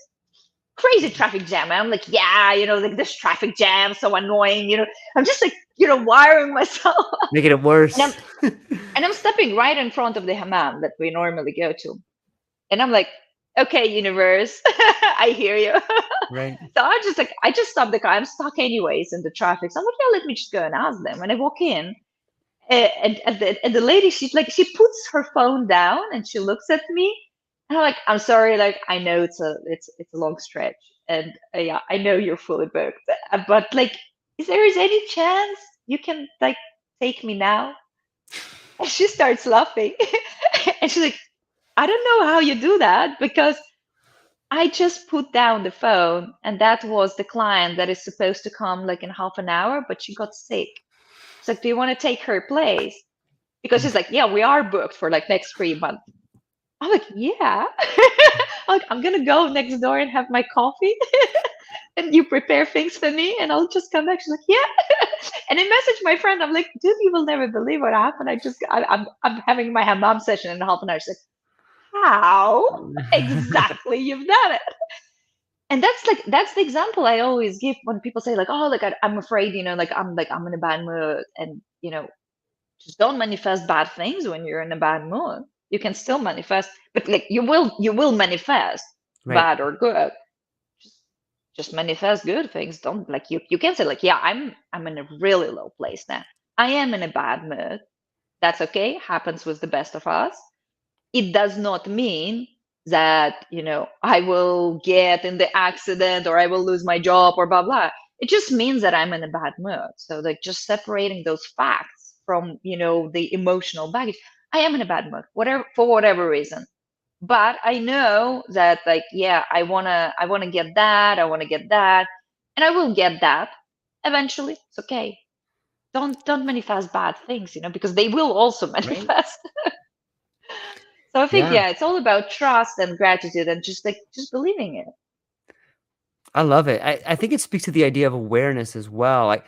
crazy traffic jam. And I'm like, yeah, like this traffic jam, so annoying. I'm just like, wiring myself. Making it and I'm worse. and I'm stepping right in front of the hammam that we normally go to. And I'm like, okay, universe, I hear you. Right. So I just stopped the car. I'm stuck anyways in the traffic. So I'm like, yeah, let me just go and ask them. And I walk in, and the lady, she puts her phone down and she looks at me, and I'm like, I'm sorry, like I know it's a long stretch, and yeah, I know you're fully booked, but like, is there is any chance you can like take me now? And she starts laughing, and she's like, I don't know how you do that because I just put down the phone, and that was the client that is supposed to come like in half an hour, but she got sick. It's like, do you want to take her place? Because she's like, yeah, we are booked for like next 3 months. I'm like, yeah. Like, I'm gonna go next door and have my coffee, and you prepare things for me, and I'll just come back. She's like, yeah. And I messaged my friend. I'm like, dude, you will never believe what happened. I'm having my hammam session in half an hour. She's like, how exactly you've done it? And that's the example I always give when people say like, oh, like I'm afraid, like I'm in a bad mood, and just don't manifest bad things when you're in a bad mood. You can still manifest, but like you will manifest Right. bad or good. Just just manifest good things. Don't like you can say like, yeah, I'm in a really low place now. I am in a bad mood. That's okay. Happens with the best of us. It does not mean that I will get in the accident or I will lose my job or blah blah. It just means that I'm in a bad mood. So like just separating those facts from the emotional baggage. I am in a bad mood, whatever, for whatever reason. But I know that, like, yeah, I wanna get that, and I will get that eventually. It's okay. Don't manifest bad things, because they will also Right. manifest. So I think, Yeah. yeah, it's all about trust and gratitude and just believing it. I love it. I think it speaks to the idea of awareness as well. Like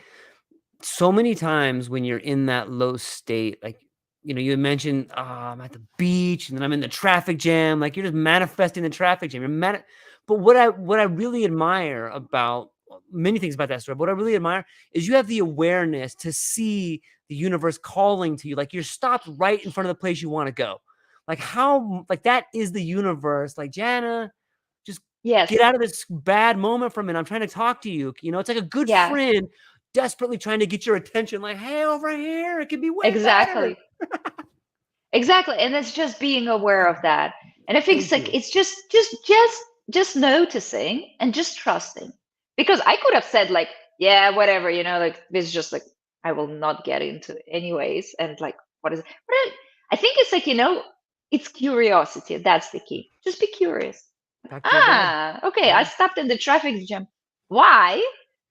so many times when you're in that low state, like, you had mentioned, I'm at the beach and then I'm in the traffic jam. Like you're just manifesting the traffic jam. But what I really admire about many things about that story, but what I really admire is you have the awareness to see the universe calling to you. Like you're stopped right in front of the place you want to go. Like how, like that is the universe. Like Jana, just get Yes. out of this bad moment for a minute. I'm trying to talk to you. It's like a good Yes. friend desperately trying to get your attention. Like, hey, over here, it could be way better. Exactly. Exactly. And it's just being aware of that. And I think it's Thank like you. it's just noticing and just trusting. Because I could have said like, yeah, whatever, like this is just like I will not get into it anyways. And like, what is it? But I think it's like, it's curiosity. That's the key. Just be curious. Back to your dad. Okay, I Yeah. stopped in the traffic jam. Why?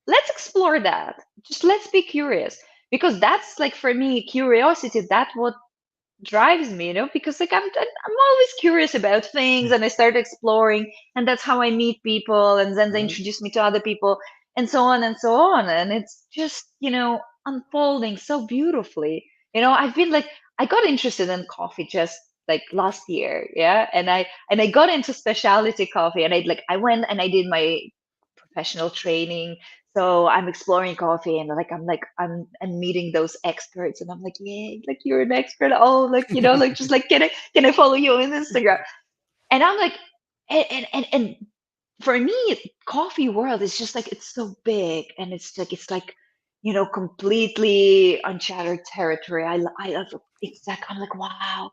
Let's explore that. Just let's be curious. Because that's like for me, curiosity, that's what drives me, because like I'm always curious about things, and I start exploring, and that's how I meet people, and then they Right. introduce me to other people, and so on and so on, and it's just unfolding so beautifully. I've been like, I got interested in coffee just like last year, yeah, and I got into specialty coffee, and I went and I did my professional training. So I'm exploring coffee, and I'm meeting those experts, and I'm like, yeah, like you're an expert. Oh, like like just like can I follow you on Instagram? And I'm like, and for me, coffee world is just like it's so big, and it's like completely uncharted territory. I love exactly. I'm like, wow.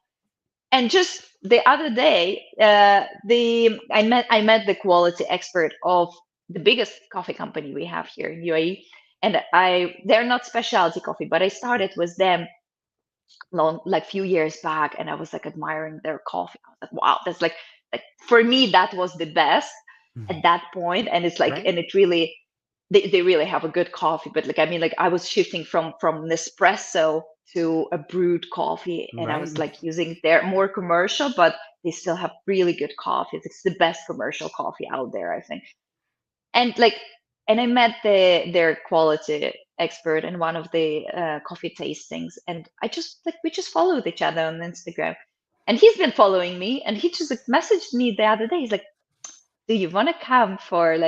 And just the other day, I met the quality expert of the biggest coffee company we have here in UAE, and they're not specialty coffee, but I started with them long like few years back, and I was like admiring their coffee. I was like, wow, that's like for me that was the best at Mhm. that point, and it's like, Right. and it really they really have a good coffee. But like, I mean, like I was shifting from Nespresso to a brewed coffee, and I Right. was like using their more commercial, but they still have really good coffee. It's the best commercial coffee out there, I think. And like, and I met their quality expert in one of the coffee tastings, and I just like we just followed each other on Instagram, and he's been following me, and he just like messaged me the other day. He's like, do you want to come for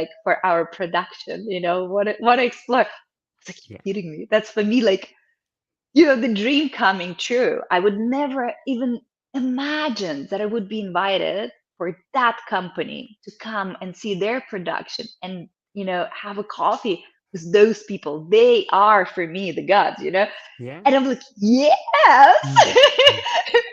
our production? Want to explore? I was like, Yeah. you kidding me? That's for me like, the dream coming true. I would never even imagine that I would be invited for that company to come and see their production and, have a coffee with those people. They are for me the gods. Yeah. And I'm like, yes, Mm.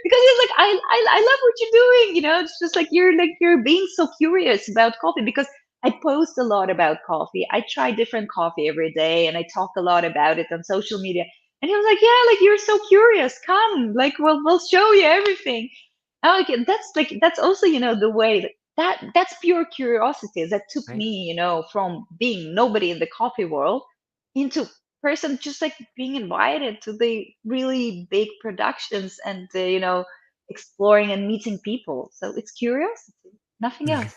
because it's like I love what you're doing. It's just like you're being so curious about coffee, because I post a lot about coffee. I try different coffee every day, and I talk a lot about it on social media. And he was like, yeah, like you're so curious. Come, like we'll show you everything. I'm like, that's also the way that's pure curiosity that took Right. me, from being nobody in the coffee world into person just like being invited to the really big productions and exploring and meeting people. So it's curiosity, nothing else.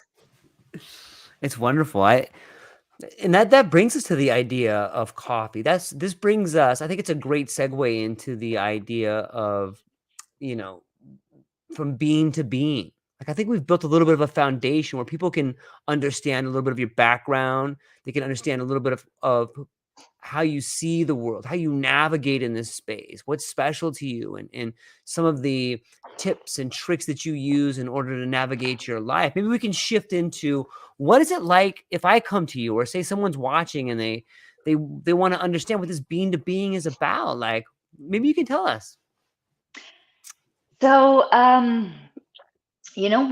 It's wonderful. And that brings us to the idea of coffee. This brings us, I think it's a great segue into the idea of, you know, from being to being. Like I think we've built a little bit of a foundation where people can understand a little bit of your background. They can understand a little bit of how you see the world, how you navigate in this space, what's special to you, and some of the tips and tricks that you use in order to navigate your life. Maybe we can shift into what is it like if I come to you, or say someone's watching and they want to understand what this being to being is about. Like maybe you can tell us. So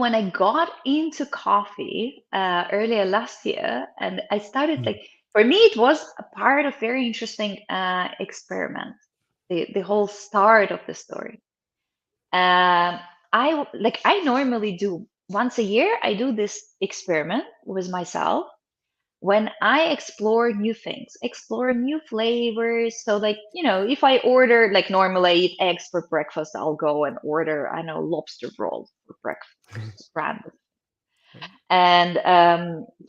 when I got into coffee earlier last year, and I started, Mm. like, for me it was a part of very interesting experiment, the whole start of the story. um I normally do once a year. I do this experiment with myself when I explore new things, explore new flavors. So, like, if I order, like, normally I eat eggs for breakfast, I'll go and order, I know, lobster rolls for breakfast, just random. Right. And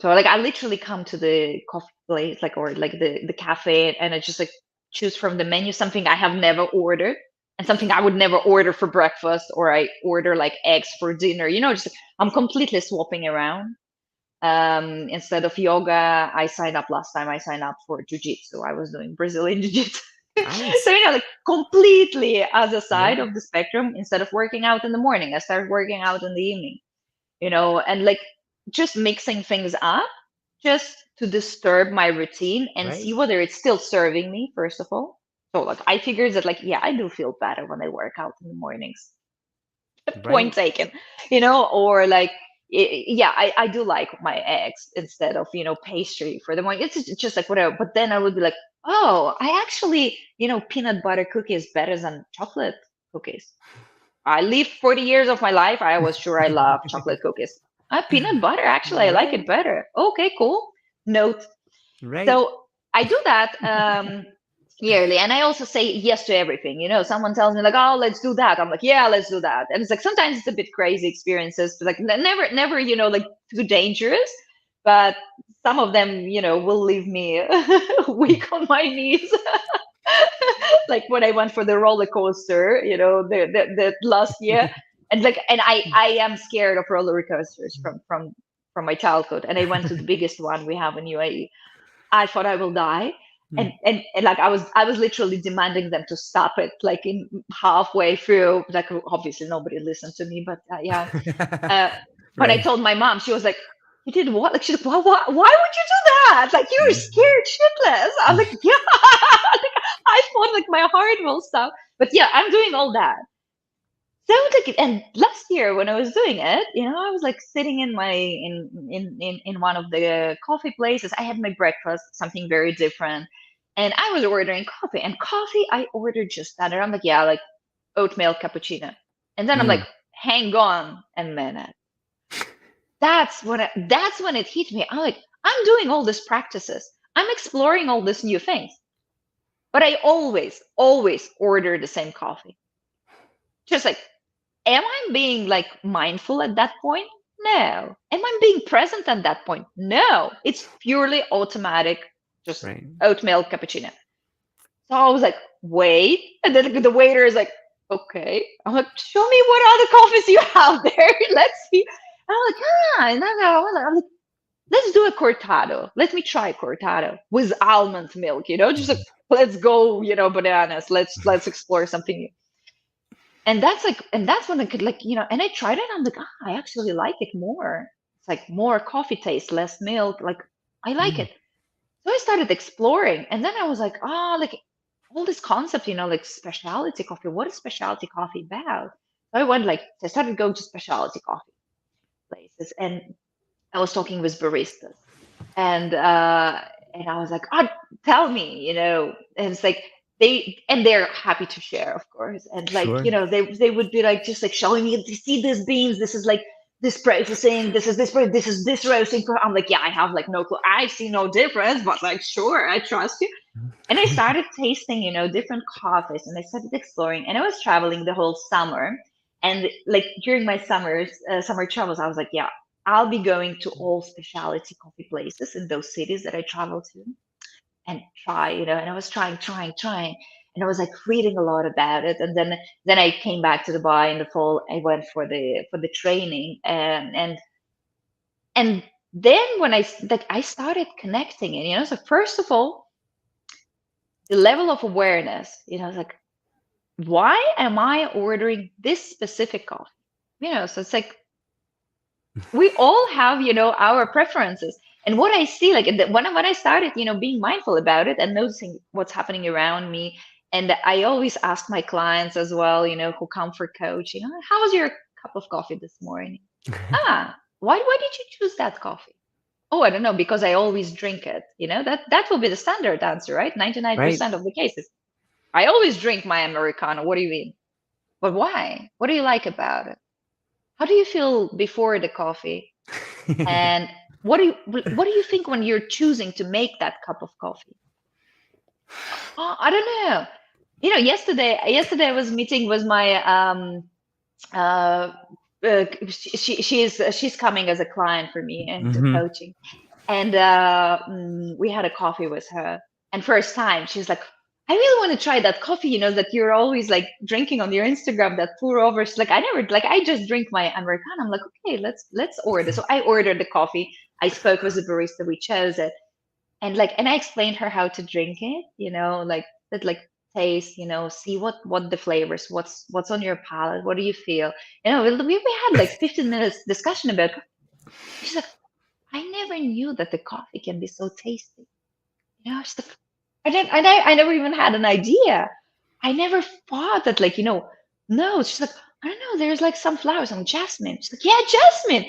so, like, I literally come to the coffee place, like, or like the cafe, and I just like choose from the menu something I have never ordered and something I would never order for breakfast, or I order like eggs for dinner. Just like, I'm completely swapping around. Instead of yoga, I signed up last time. I signed up for jujitsu. I was doing Brazilian jiu-jitsu. So, Nice. like, completely other side Yeah. of the spectrum. Instead of working out in the morning, I started working out in the evening, and like just mixing things up just to disturb my routine and Right. see whether it's still serving me, first of all. So, like, I figured that, like, yeah, I do feel better when I work out in the mornings. Point Right. taken. Or like, yeah, I do like my eggs instead of pastry for the morning. It's just like whatever. But then I would be like, oh, I actually, peanut butter cookies better than chocolate cookies. I lived 40 years of my life, I was sure I love chocolate cookies. Peanut butter, actually, I like it Right. better. Okay, cool. Note. Right. So I do that yearly, and I also say yes to everything. Someone tells me, like, "Oh, let's do that." I'm like, "Yeah, let's do that." And it's like sometimes it's a bit crazy experiences, but like never, like too dangerous. But some of them, will leave me weak on my knees. Like when I went for the roller coaster, the last year, and like, and I am scared of roller coasters from my childhood, and I went to the biggest one we have in UAE. I thought I will die. And, Mm. and like I was literally demanding them to stop it, like in halfway through. Like, obviously nobody listened to me, but yeah. Uh, when I Right. told my mom, she was like, "You did what?" Like, she's like, why would you do that? Like, you're scared shitless. I'm like, yeah. Like, I thought like my heart will stop. But yeah, I'm doing all that. So like, and last year when I was doing it, I was like sitting in my in one of the coffee places. I had my breakfast, something very different, and I was ordering coffee. And coffee, I ordered just that. And I'm like, yeah, like oatmeal cappuccino. And then I'm like, Mm. hang on a minute. That's when it hit me. I'm like, I'm doing all these practices. I'm exploring all these new things, but I always order the same coffee. Just like, am I being like mindful at that point? No. Am I being present at that point? No. It's purely automatic, just Right. oatmeal cappuccino. So I was like, wait. And then the waiter is like, okay. I'm like, show me what other coffees you have there. Let's see. And I'm like, and then I'm like, let's do a cortado. Let me try cortado with almond milk, just like, let's go, bananas. Let's explore something new. and that's when I could like, and I tried it. I'm like, I actually like it more. It's like more coffee taste, less milk. Like I like Mm. it. So I started exploring, and then I was like, like all this concept, like specialty coffee. What is specialty coffee about? So I started going to specialty coffee places, and I was talking with baristas, and I was like, oh, tell me, and it's like they're happy to share, of course, and like Sure. they would be like just like showing me, you see these beans, this is like this processing, this is this roasting. I'm like, yeah, I have like no clue, I see no difference, but like sure, I trust you. And I started tasting, different coffees, and I started exploring. And I was traveling the whole summer. And like during my summer travels, I was like, yeah, I'll be going to all specialty coffee places in those cities that I travel to and try, And I was trying. And I was like reading a lot about it. And then I came back to Dubai in the fall. I went for the training, and then when I started connecting it, So first of all, the level of awareness, it's like, why am I ordering this specific coffee? So it's like we all have, our preferences. And what I see, like when I started, being mindful about it and noticing what's happening around me, and I always ask my clients as well, who come for coaching, how was your cup of coffee this morning? Why did you choose that coffee? Oh, I don't know, because I always drink it. That will be the standard answer, right? Right. 99% of the cases. I always drink my Americano. What do you mean? But why? What do you like about it? How do you feel before the coffee? And what do you think when you're choosing to make that cup of coffee? Oh, I don't know. Yesterday I was meeting with my uh, she's coming as a client for me into Hmm. coaching, and we had a coffee with her, and first time she's like, I really want to try that coffee, that you're always like drinking on your Instagram, that pour over. She's like, I never, like, I just drink my Americano. I'm like, okay, let's order. So I ordered the coffee. I spoke with the barista, we chose it, and I explained her how to drink it, like that, like taste, see what the flavors, what's on your palate, what do you feel, we had like 15 minutes discussion about. She's like, I never knew that the coffee can be so tasty. She's like, I never even had an idea. I never thought that, like, no. She's like, I don't know. There's like some flowers, some jasmine. She's like, yeah, jasmine.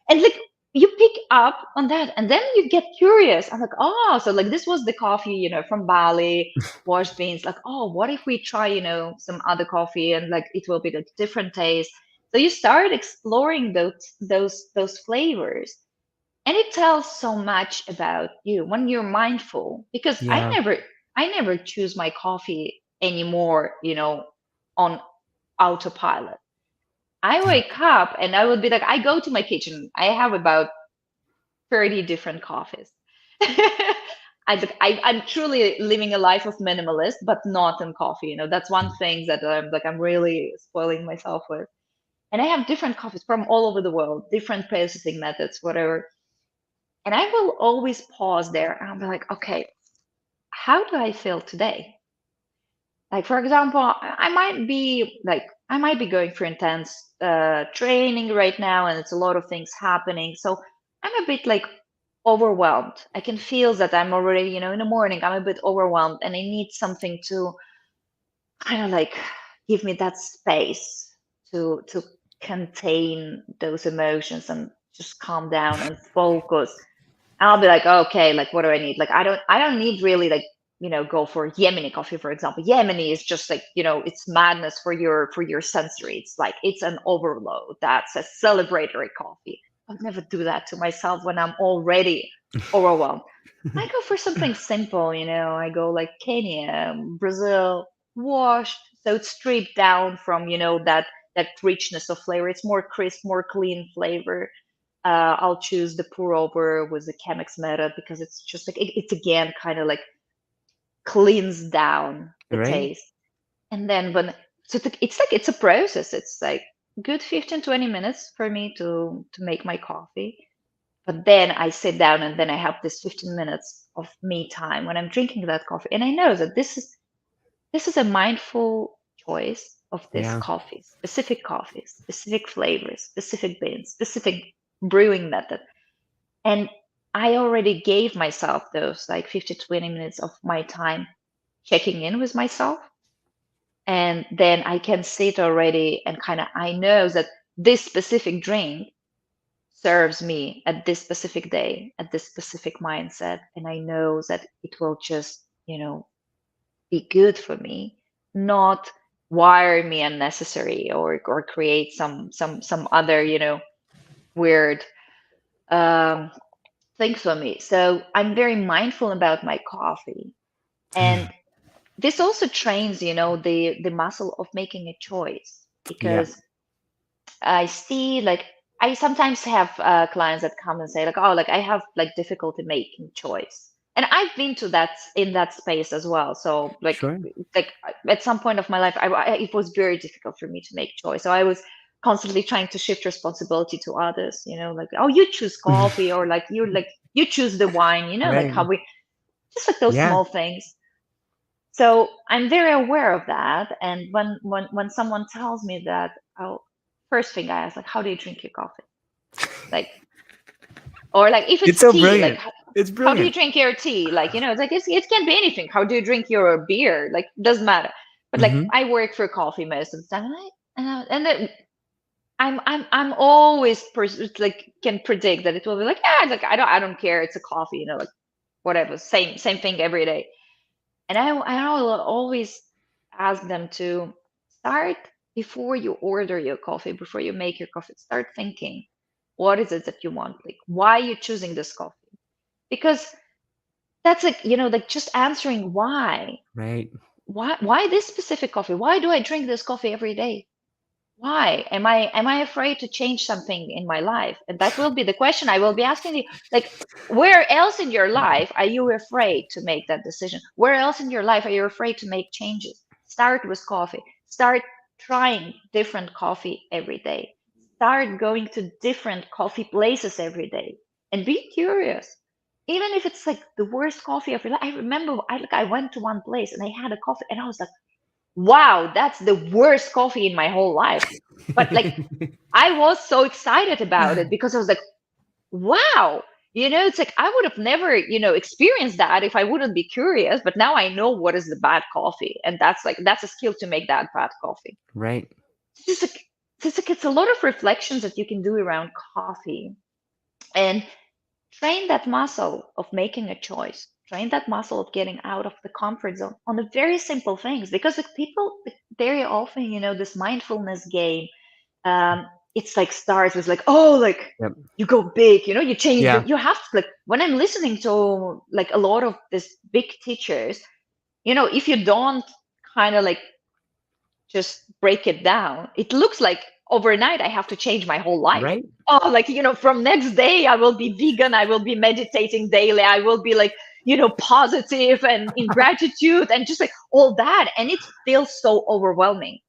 And like you pick up on that, and then you get curious. I'm like, oh, so like this was the coffee, from Bali, washed beans. Like, oh, what if we try, some other coffee, and like it will be like different taste. So you start exploring those flavors, and it tells so much about you when you're mindful, because i Yeah. never i never choose my coffee anymore, on autopilot. I wake up and I would be like, I go to my kitchen, I have about 30 different coffees. I'm truly living a life of minimalist, but not in coffee. That's one thing that I'm really spoiling myself with. And I have different coffees from all over the world, different processing methods, whatever. And I will always pause there and I'll be like, okay, how do I feel today? Like, for example, I might be going through intense training right now, and it's a lot of things happening. So I'm a bit like overwhelmed. I can feel that I'm already, in the morning, I'm a bit overwhelmed, and I need something to kind of like give me that space to contain those emotions and just calm down and focus. I'll be like, okay, like what do I need? Like I don't need really like, go for Yemeni coffee, for example. Yemeni is just like, it's madness for your sensory. It's like it's an overload. That's a celebratory coffee. I'll never do that to myself when I'm already overwhelmed. I go for something simple, I go like Kenya, Brazil, washed, so it's stripped down from, that richness of flavor. It's more crisp, more clean flavor. I'll choose the pour over with the Chemex method because it's just like it's again kind of like cleans down the Right. taste. And then it's like it's a process. It's like good 15-20 minutes for me to make my coffee. But then I sit down and then I have this 15 minutes of me time when I'm drinking that coffee. And I know that this is a mindful choice of this Yeah. coffee, specific flavors, specific beans, specific brewing method. And I already gave myself those like 50, 20 minutes of my time checking in with myself. And then I can sit already and kind of, I know that this specific drink serves me at this specific day, at this specific mindset. And I know that it will just, be good for me, not wire me unnecessary or create some other, weird um things for me. So I'm very mindful about my coffee. And this also trains, the muscle of making a choice, Yeah. because I see, like, I sometimes have clients that come and say like, oh, like I have like difficulty making choice. And I've been to that in that space as well. So Sure. like at some point of my life, it was very difficult for me to make choice. So I was constantly trying to shift responsibility to others, like, oh, you choose coffee, or like you choose the wine, like Right. how we just like those Yeah. small things. So I'm very aware of that. And when someone tells me that, oh, first thing I ask, like, how do you drink your coffee? Like, or like if It's it's so tea, like brilliant. It's how do you brilliant. drink your tea? Like, it's like it can be anything. How do you drink your beer? Like, doesn't matter. But like Hmm. I work for coffee most of the time, and then I'm always like can predict that it will be like, yeah, like I don't care. It's a coffee, like whatever, same thing every day. And I will always ask them to start before you order your coffee, before you make your coffee, start thinking, what is it that you want? Like, why are you choosing this coffee? Because that's like, like just answering why. Right. Why this specific coffee? Why do I drink this coffee every day? Why am I afraid to change something in my life? And that will be the question I will be asking you. Like, where else in your life are you afraid to make that decision? Where else in your life are you afraid to make changes? Start with coffee. Start trying different coffee every day. Start going to different coffee places every day, and be curious. Even if it's like the worst coffee of your life. I remember I went to one place and I had a coffee and I was like, wow, that's the worst coffee in my whole life. But like, I was so excited about it because I was like, wow, it's like I would have never, experienced that if I wouldn't be curious. But now I know what is the bad coffee. And that's a skill to make that bad coffee. Right. It's a lot of reflections that you can do around coffee, and train that muscle of making a choice. Train that muscle of getting out of the comfort zone on the very simple things. Because like, people very often, this mindfulness game, it's like starts with like, oh, like Yep. you go big, you change, Yeah. you have to, like, when I'm listening to like a lot of this big teachers, if you don't kind of like just break it down, it looks like overnight I have to change my whole life. Right. Oh, like, from next day I will be vegan, I will be meditating daily, I will be like, positive and in gratitude and just like all that. And it feels so overwhelming.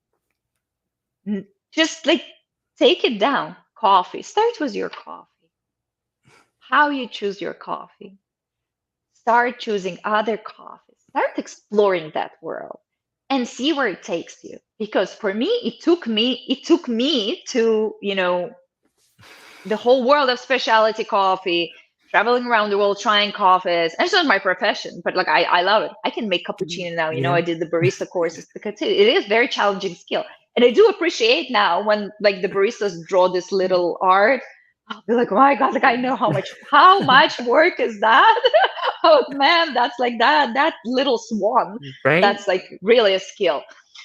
Just like take it down. Coffee. Start with your coffee. How you choose your coffee. Start choosing other coffees. Start exploring that world and see where it takes you. Because for me, it took me to, the whole world of specialty coffee, traveling around the world trying coffees. And it's not my profession, but like I love it. I can make cappuccino now. Yeah. I did the barista courses because it is very challenging skill. And I do appreciate now when like the baristas draw this little art. I'll be like, oh my God, like I know how much work is that? Oh man, that's like that little swan. Right. That's like really a skill.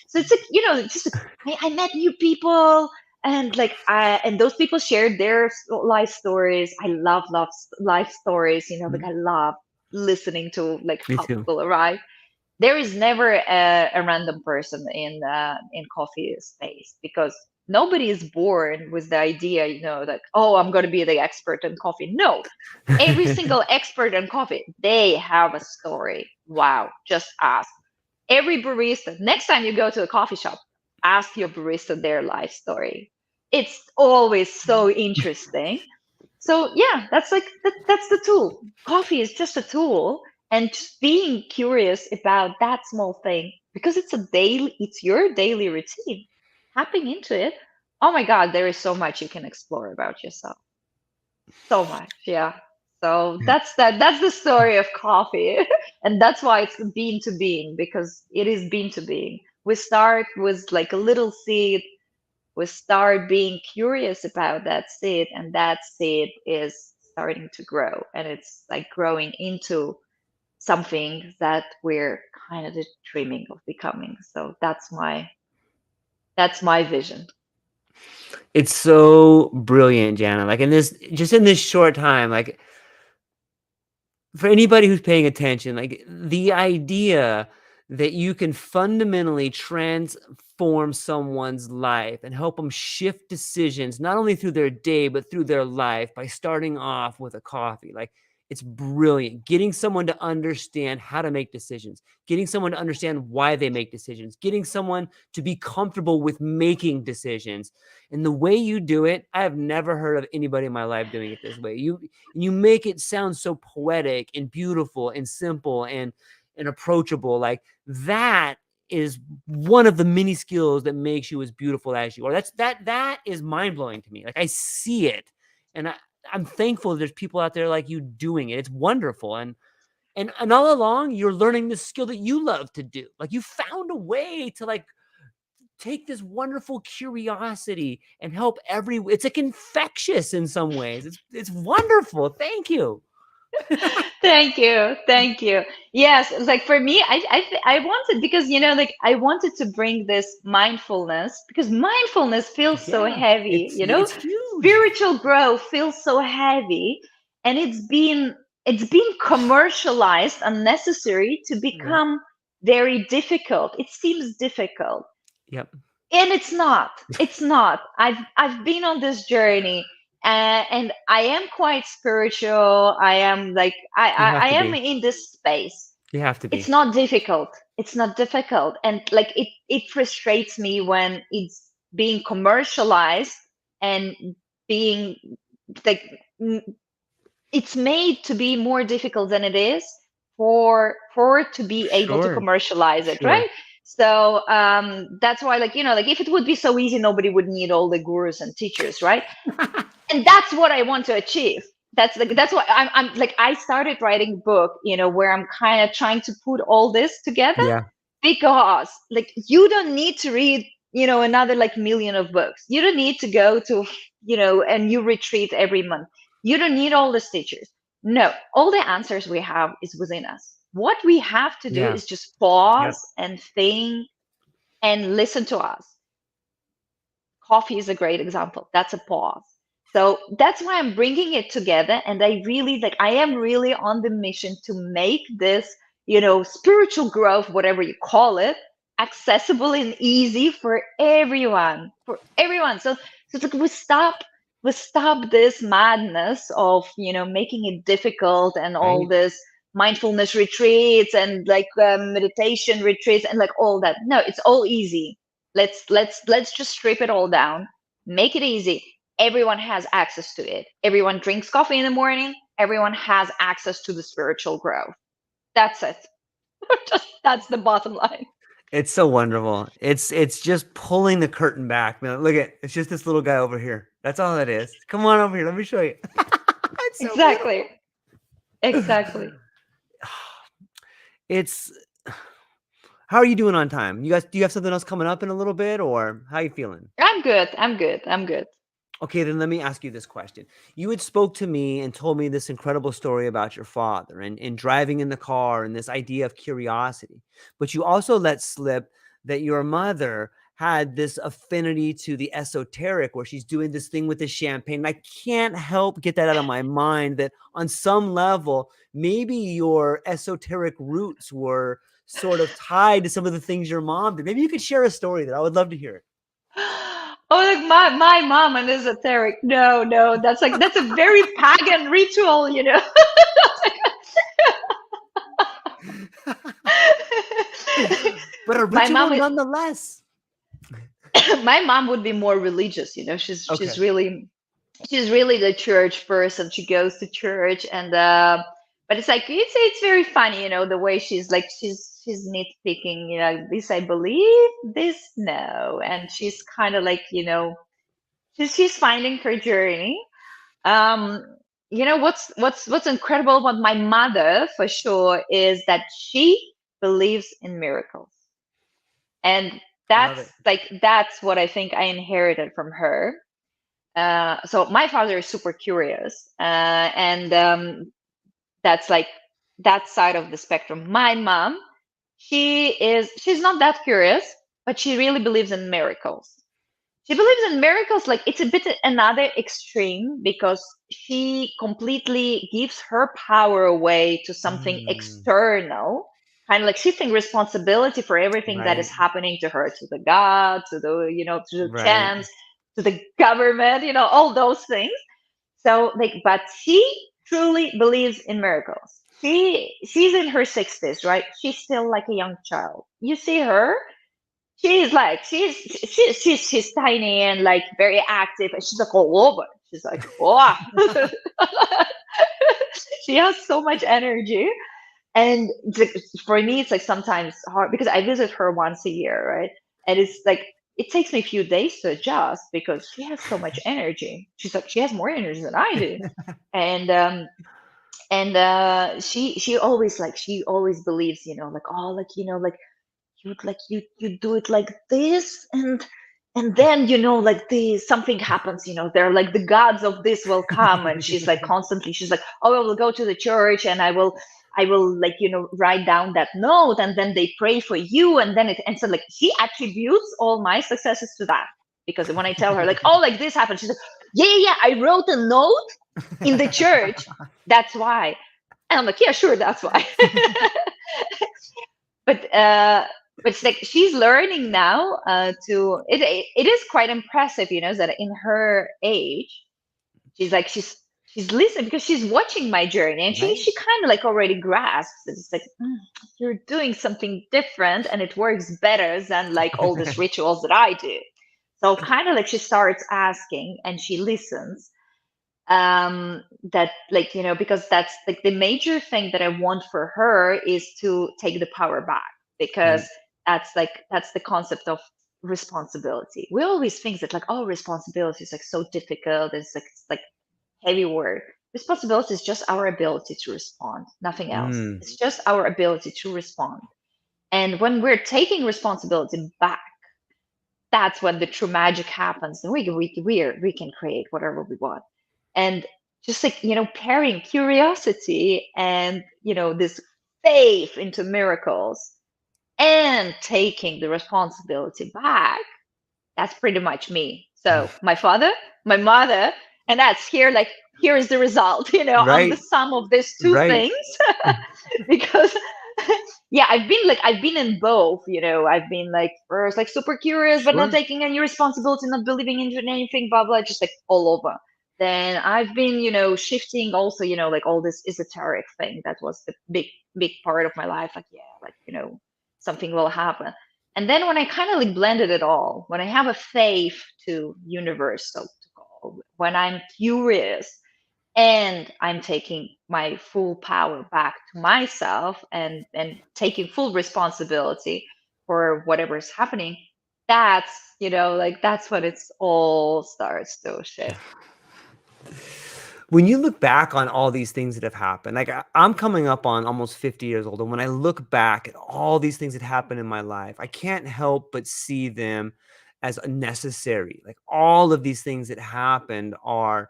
So it's like, it's just like, I met new people, and like and those people shared their life stories. I love life stories, like I love listening to like Me how too. people arrive. There is never a random person in coffee space, because nobody is born with the idea, like, oh, I'm going to be the expert in coffee. No, every single expert in coffee, they have a story. Wow, just ask every barista. Next time you go to a coffee shop, ask your barista their life story. It's always so interesting. So yeah, that's the tool. Coffee is just a tool, and just being curious about that small thing, because it's your daily routine. tapping into it, oh my God, there is so much you can explore about yourself. So much, yeah. So that's the story of coffee. And that's why it's bean to being, because it is bean to being. We start with like a little seed, we start being curious about that seed, and that seed is starting to grow, and it's like growing into something that we're kind of just dreaming of becoming. So that's my vision. It's so brilliant, Jana. Like in this, just in this short time, like for anybody who's paying attention, like the idea that you can fundamentally transform someone's life and help them shift decisions, not only through their day, but through their life by starting off with a coffee. Like it's brilliant. Getting someone to understand how to make decisions, getting someone to understand why they make decisions, getting someone to be comfortable with making decisions. And the way you do it, I have never heard of anybody in my life doing it this way. You make it sound so poetic and beautiful and simple and approachable. Like that is one of the many skills that makes you as beautiful as you are. That is mind-blowing to me. Like I see it, and I'm thankful there's people out there like you doing it. It's wonderful. And all along you're learning this skill that you love to do. Like you found a way to like take this wonderful curiosity and help it's like infectious in some ways. It's wonderful. Thank you. Thank you. Thank you. Yes, like for me, I wanted, because like I wanted to bring this mindfulness, because mindfulness feels so Yeah, heavy, it's huge. spiritual growth feels so heavy, and it's been commercialized unnecessary to Yep. become very difficult. It seems difficult. Yep. And it's not. I've been on this journey, and I am quite spiritual. I am like I, You I have I to am be. in this space. You have to It's be. not difficult. It's not difficult. And like it frustrates me when it's being commercialized and being like it's made to be more difficult than it is, for it to be able to Sure. commercialize it, Sure. right? So that's why, like, like if it would be so easy, nobody would need all the gurus and teachers, right? And that's what I want to achieve. That's what I'm like. I started writing a book, where I'm kind of trying to put all this together, Yeah. because like you don't need to read, another like million of books. You don't need to go to, a new retreat every month. You don't need all the teachers. No, all the answers we have is within us. What we have to do Yeah. is just pause Yep. and think and listen to us. Coffee is a great example. That's a pause. So that's why I'm bringing it together. And I am really on the mission to make this, spiritual growth, whatever you call it, accessible and easy for everyone, So it's like we stop this madness of, making it difficult, and all Right. this mindfulness retreats and like meditation retreats and like all that. No, it's all easy. Let's just strip it all down, make it easy. Everyone has access to it. Everyone drinks coffee in the morning. Everyone has access to the spiritual growth. That's it. That's the bottom line. It's so wonderful. It's just pulling the curtain back, man. Look at it's just this little guy over here. That's all it is. Come on over here. Let me show you. It's so Exactly. beautiful. Exactly. It's how are you doing on time? You guys, do you have something else coming up in a little bit, or how you feeling? I'm good. I'm good. I'm good. Okay, then let me ask you this question. You had spoke to me and told me this incredible story about your father and driving in the car and this idea of curiosity. But you also let slip that your mother had this affinity to the esoteric where she's doing this thing with the champagne. And I can't help get that out of my mind that on some level, maybe your esoteric roots were sort of tied to some of the things your mom did. Maybe you could share a story that I would love to hear Oh, like my mom and esoteric. No, no, that's a very pagan ritual. but a My ritual mom nonetheless. my mom would be more religious. she's Okay. she's really she's really the church person. She goes to church, and but it's like it's very funny, the way she's she's nitpicking, this I believe, this no. And she's kind of like, she's finding her journey. Um, what's incredible about my mother for sure is that she believes in miracles. And Love it. that's what I think I inherited from her. So my father is super curious, and that's like that side of the spectrum. My mom, she's not that curious, but she really believes in miracles. She believes in miracles, like it's a bit another extreme because she completely gives her power away to something Mm, external, kind of like shifting responsibility for everything that is right. happening to her, to the god, to the Right. chance, to the government, all those things. So like, but she truly believes in miracles. She's in her 60s, right? She's still like a young child. You see her, she's tiny and like very active, and she's like all over. She's like, wow. She has so much energy. And for me, it's like sometimes hard because I visit her once a year, right? And it's like it takes me a few days to adjust because she has so much energy. She's like she has more energy than I do, and she always believes, like oh, like you do it like this, and then like the something happens, they're like the gods of this will come. And she's like constantly, she's like, oh, I will go to the church and I will like write down that note, and then they pray for you, and then and so like she attributes all my successes to that. Because when I tell her like, oh, like this happened, she's like, yeah, yeah, yeah, I wrote a note in the church, that's why. And I'm like, yeah, sure, that's why. But it's like she's learning now to it is quite impressive, that in her age she's listening because she's watching my journey, and she Right. she kind of like already grasps it. It's like, you're doing something different and it works better than like all these rituals that I do. So kind of like she starts asking and she listens, that like because that's like the major thing that I want for her is to take the power back. Because And that's the concept of responsibility. We always think that like, oh, responsibility is like so difficult, it's like heavy word. Responsibility is just our ability to respond, nothing else. mm, It's just our ability to respond. And when we're taking responsibility back, that's when the true magic happens, and we can create whatever we want. And just like pairing curiosity and this faith into miracles and taking the responsibility back, that's pretty much me. So my father, my mother, and that's here, like here is the result. I'm the right. sum of these two Right. things. Because yeah, I've been in both. I've been like first like super curious but not Sure. taking any responsibility, not believing in anything, blah blah, just like all over. Then I've been shifting also, like all this esoteric thing that was the big part of my life, like yeah, like something will happen. And then when I kind of like blended it all, when I have a faith to universe, so to call, when I'm curious and I'm taking my full power back to myself, and taking full responsibility for whatever's happening, that's like that's when it's all starts to shift. When you look back on all these things that have happened, like I'm coming up on almost 50 years old, and when I look back at all these things that happened in my life, I can't help but see them as necessary. Like all of these things that happened are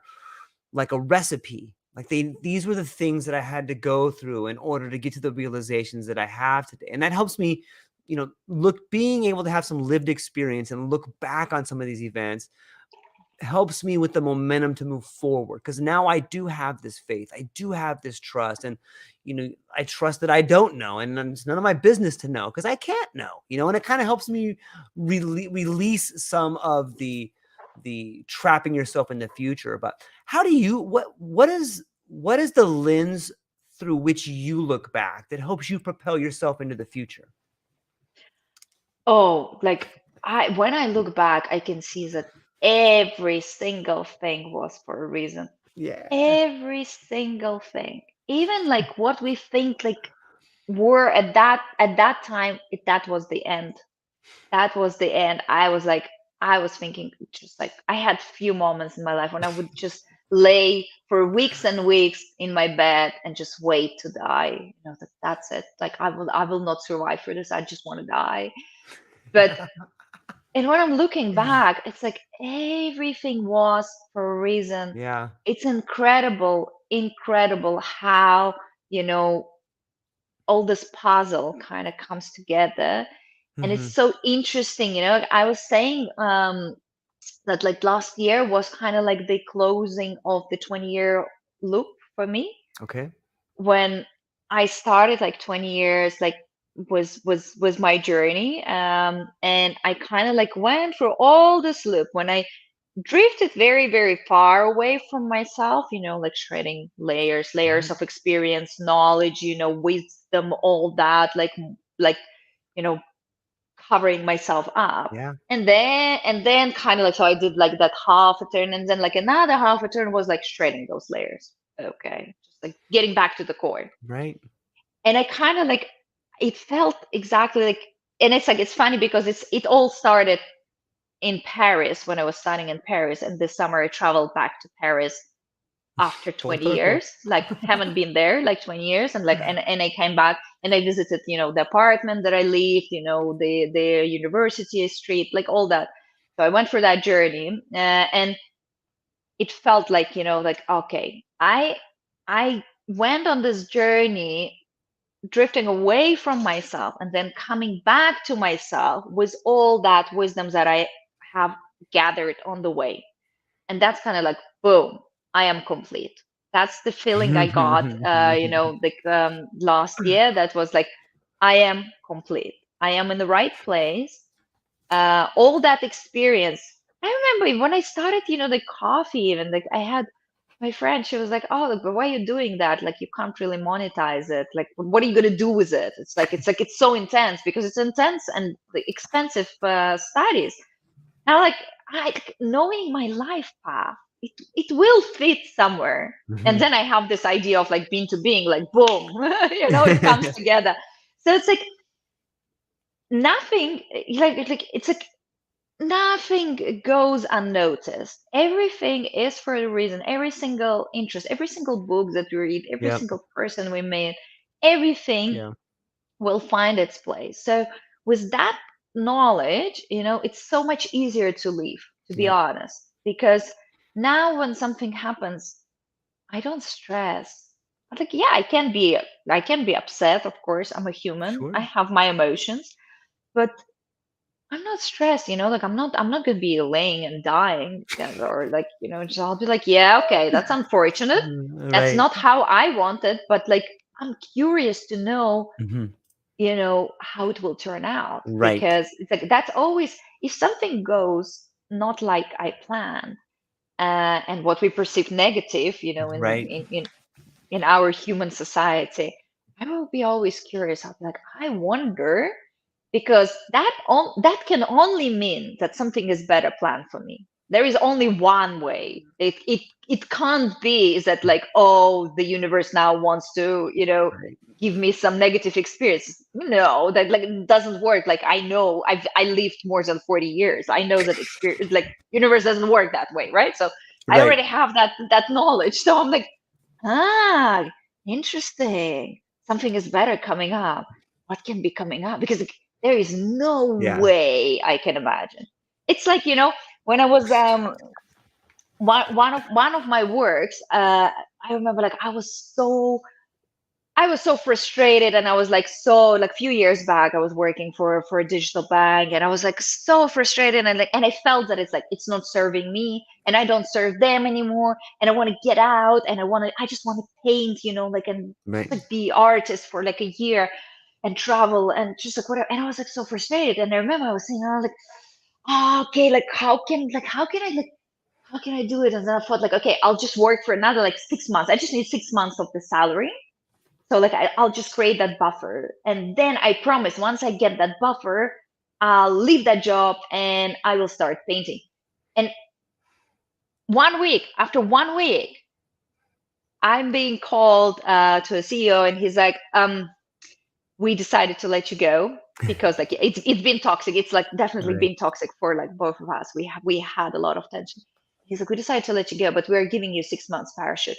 like a recipe. Like these were the things that I had to go through in order to get to the realizations that I have today. And that helps me, being able to have some lived experience and look back on some of these events helps me with the momentum to move forward, because now I do have this faith, I do have this trust, and I trust that I don't know, and it's none of my business to know because I can't know, and it kind of helps me release some of the trapping yourself in the future. But how do you what is the lens through which you look back that helps you propel yourself into the future? Oh, like when I look back, I can see that every single thing was for a reason. Yeah. Every single thing. Even like what we think, like were at that time, that was the end. That was the end. I was like, I was thinking, just like, I had few moments in my life when I would just lay for weeks and weeks in my bed and just wait to die. That that's it. Like, I will not survive for this. I just want to die. But and when I'm looking back, it's like everything was for a reason. Yeah. It's incredible, incredible how, you know, all this puzzle kind of comes together. And it's Hmm. so interesting, I was saying that like last year was kind of like the closing of the 20-year loop for me, Okay. when I started like 20 years, like was my journey. And I kind of like went through all this loop when I drifted very, very far away from myself, like shredding layers Right. of experience, knowledge, wisdom, all that, like, you know, covering myself up. Yeah. And then kind of like, so I did like that half a turn, and then like another half a turn was like shredding those layers. Okay. Just like getting back to the core. Right. And I kind of like, it felt exactly like, and it's like, it's funny because it all started in Paris when I was studying in Paris. And this summer I traveled back to Paris after Full 20 circle. years, like haven't been there like 20 years. And like, and I came back and I visited, the apartment that I lived, the university street, like all that. So I went for that journey, and it felt like, like, okay, I went on this journey, drifting away from myself and then coming back to myself with all that wisdom that I have gathered on the way. And that's kind of like, boom, I am complete. That's the feeling I got, like last year. That was like, I am complete. I am in the right place. All that experience. I remember when I started, the coffee, even like I had my friend, she was like, "Oh, but why are you doing that? Like, you can't really monetize it. Like, what are you gonna do with it? It's like it's so intense because it's intense and the expensive studies." And I'm like, knowing my life path, it will fit somewhere. And Mhm. then I have this idea of like being to being, like boom, it comes together. So it's like nothing, like it's like nothing goes unnoticed. Everything is for a reason. Every single interest, every single book that we read, every Yep. single person we meet, everything Yeah. will find its place. So with that knowledge, it's so much easier to live, to be Yep. honest. Because now when something happens, I don't stress. I'm like, yeah, I can be upset, of course. I'm a human. I Sure. have my emotions, but I'm not stressed, like I'm not gonna be laying and dying, or like, just I'll be like, yeah, okay, that's unfortunate. That's Right. not how I want it, but like I'm curious to know, Hmm. how it will turn out, Right. because it's like that's always, if something goes not like I planned, and what we perceive negative, Right. in our human society, I will be always curious. I'll be like, I wonder, because that can only mean that something is better planned for me. There is only one way. It can't be is that like, oh, the universe now wants to, Right. give me some negative experience. No, that like it doesn't work. Like I know I lived more than 40 years. I know that experience, like universe doesn't work that way, right? So I Right. already have that knowledge. So I'm like, ah, interesting. Something is better coming up. What can be coming up? Because there is no Yeah. way I can imagine. It's like, when I was one of my works, I remember like I was so frustrated, and I was like, so like a few years back I was working for a digital bank, and I was like so frustrated, and I felt that it's like it's not serving me and I don't serve them anymore, and I want to get out, and I just want to paint, like, and just Right. like be artist for like a year and travel and just like whatever. And I was like so frustrated, and I remember I was saying, I was like, oh, okay, like how can I do it? And then I thought like, okay, I'll just work for another like 6 months. I just need 6 months of the salary, so like I'll just create that buffer. And then I promise once I get that buffer, I'll leave that job and I will start painting. And after 1 week, I'm being called to a CEO, and he's like, we decided to let you go because like it's been toxic. It's like definitely Right. been toxic for like both of us. We had a lot of tension. He's like, we decided to let you go, but we're giving you 6 months parachute.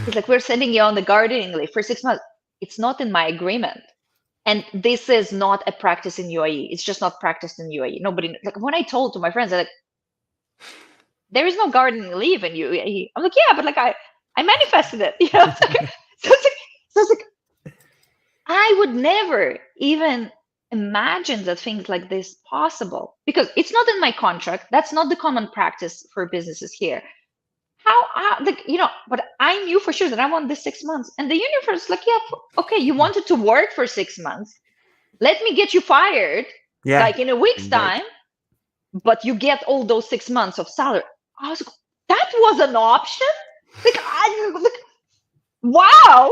He's like, we're sending you on the gardening leave for 6 months. It's not in my agreement. And this is not a practice in UAE. It's just not practiced in UAE. Nobody, like when I told to my friends, they're like, there is no gardening leave in UAE. I'm like, yeah, but like I manifested it. So it's like I would never even imagine that things like this possible because it's not in my contract. That's not the common practice for businesses here. Like but I knew for sure that I want this 6 months, and the universe like, yeah, okay, you wanted to work for 6 months. Let me get you fired Yeah. like in a week's Right. time, but you get all those 6 months of salary. I was like, that was an option. Like, wow,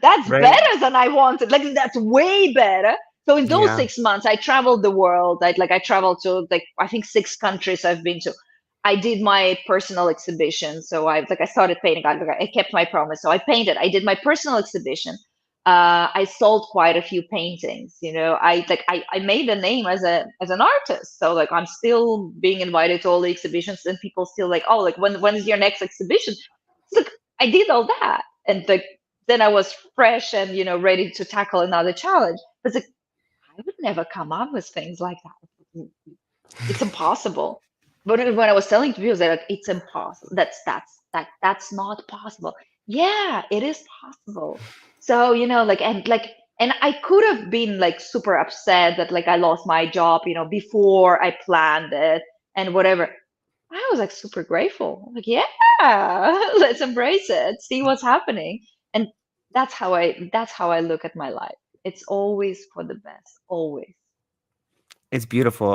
that's Right. better than I wanted. Like that's way better. So in those Yeah. 6 months, I traveled the world. I traveled to like I think 6 countries I've been to. I did my personal exhibition. So I started painting. I kept my promise. So I painted. I did my personal exhibition. I sold quite a few paintings. I made a name as an artist. So like I'm still being invited to all the exhibitions, and people still like, oh, like when is your next exhibition? It's like I did all that, and like then I was fresh and ready to tackle another challenge. But it's like I would never come up with things like that. It's impossible. But when I was telling to people, they're like, "It's impossible. That's not possible." Yeah, it is possible. So and I could have been like super upset that like I lost my job, before I planned it and whatever. I was like super grateful. Like, yeah, let's embrace it, see what's happening. And that's how I look at my life. It's always for the best, always. It's beautiful.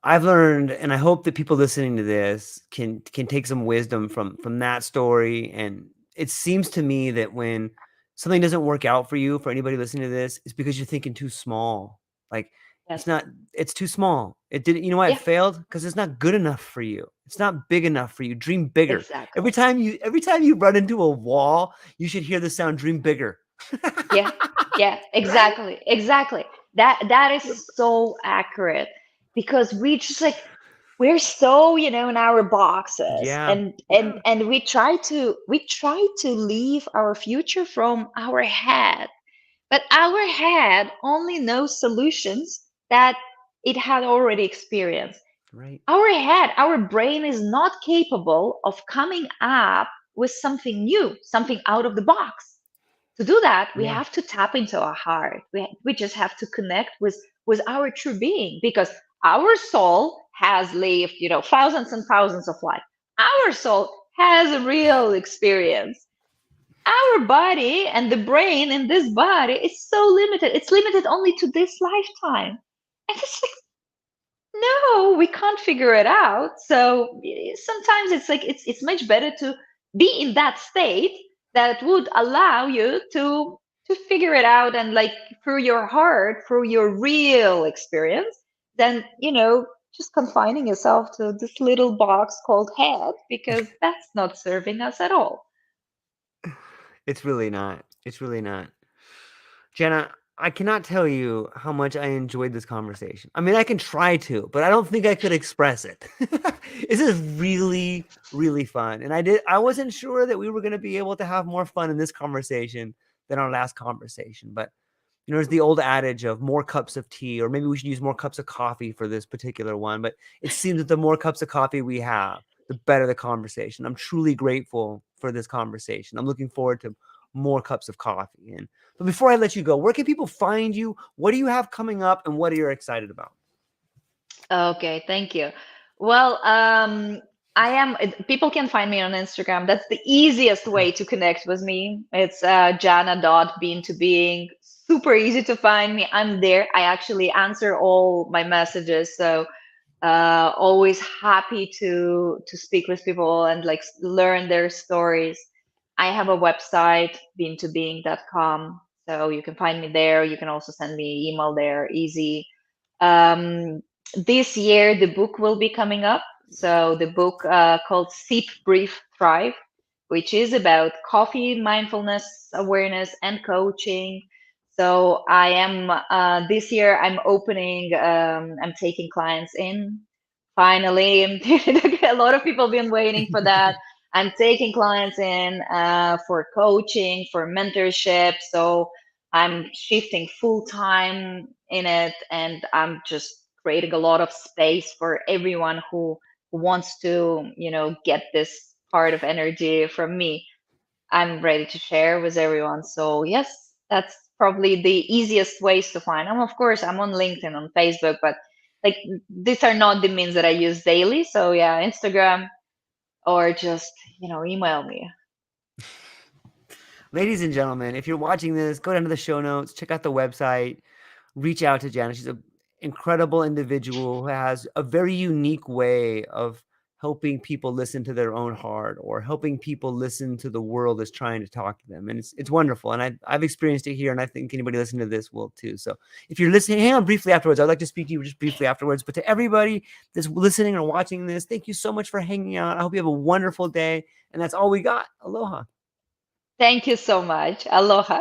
I've learned, and I hope that people listening to this can take some wisdom from that story. And it seems to me that when something doesn't work out for you, for anybody listening to this, it's because you're thinking too small. Like it's Yes. not, it's too small. It didn't, you know why it Yeah, failed? Because it's not good enough for you. It's not big enough for you. Dream bigger. exactly. Every time you run into a wall, you should hear the sound dream bigger. Yeah, yeah, Right? exactly, exactly. That is so accurate because we just like we're so in our boxes, Yeah. and and Yeah. and we try to leave our future from our head, but our head only knows solutions that it had already experienced. Right. Our brain is not capable of coming up with something new, something out of the box. To do that, we Yeah. have to tap into our heart. We just have to connect with our true being because our soul has lived, thousands and thousands of lives. Our soul has a real experience. Our body and the brain in this body is so limited. It's limited only to this lifetime. And it's like, no, we can't figure it out. So sometimes it's like it's much better to be in that state that would allow you to figure it out and like through your heart, through your real experience, than just confining yourself to this little box called head because that's not serving us at all. It's really not. It's really not. Jenna, I cannot tell you how much I enjoyed this conversation. I mean, I can try to, but I don't think I could express it. This is really, really fun. And I wasn't sure that we were going to be able to have more fun in this conversation than our last conversation. But there's the old adage of more cups of tea, or maybe we should use more cups of coffee for this particular one. But it seems that the more cups of coffee we have, the better the conversation. I'm truly grateful for this conversation. I'm looking forward to more cups of coffee. But before I let you go, where can people find you? What do you have coming up, and what are you excited about? Okay, thank you. Well, people can find me on Instagram. That's the easiest way to connect with me. It's Jana.being to being. Super easy to find me. I'm there. I actually answer all my messages. So always happy to speak with people and like learn their stories. I have a website, being2being.com. So you can find me there. You can also send me email there, easy. um, this year, the book will be coming up. So the book called Sip, Breathe, Thrive, which is about coffee, mindfulness, awareness, and coaching. So I am this year I'm opening I'm taking clients in finally. A lot of people been waiting for that. I'm taking clients in for coaching, for mentorship. So I'm shifting full time in it, and I'm just creating a lot of space for everyone who wants to, get this part of energy from me. I'm ready to share with everyone. So yes, that's probably the easiest ways to find. Of course, I'm on LinkedIn, on Facebook, but like these are not the means that I use daily. So yeah, Instagram or just, email me. Ladies and gentlemen, if you're watching this, go down to the show notes, check out the website, reach out to Jana. She's an incredible individual who has a very unique way of helping people listen to their own heart, or helping people listen to the world that's trying to talk to them. And it's wonderful. And I've experienced it here, and I think anybody listening to this will too. So if you're listening, hang on briefly afterwards. I'd like to speak to you just briefly afterwards. But to everybody that's listening or watching this, thank you so much for hanging out. I hope you have a wonderful day. And that's all we got. Aloha. Thank you so much. Aloha.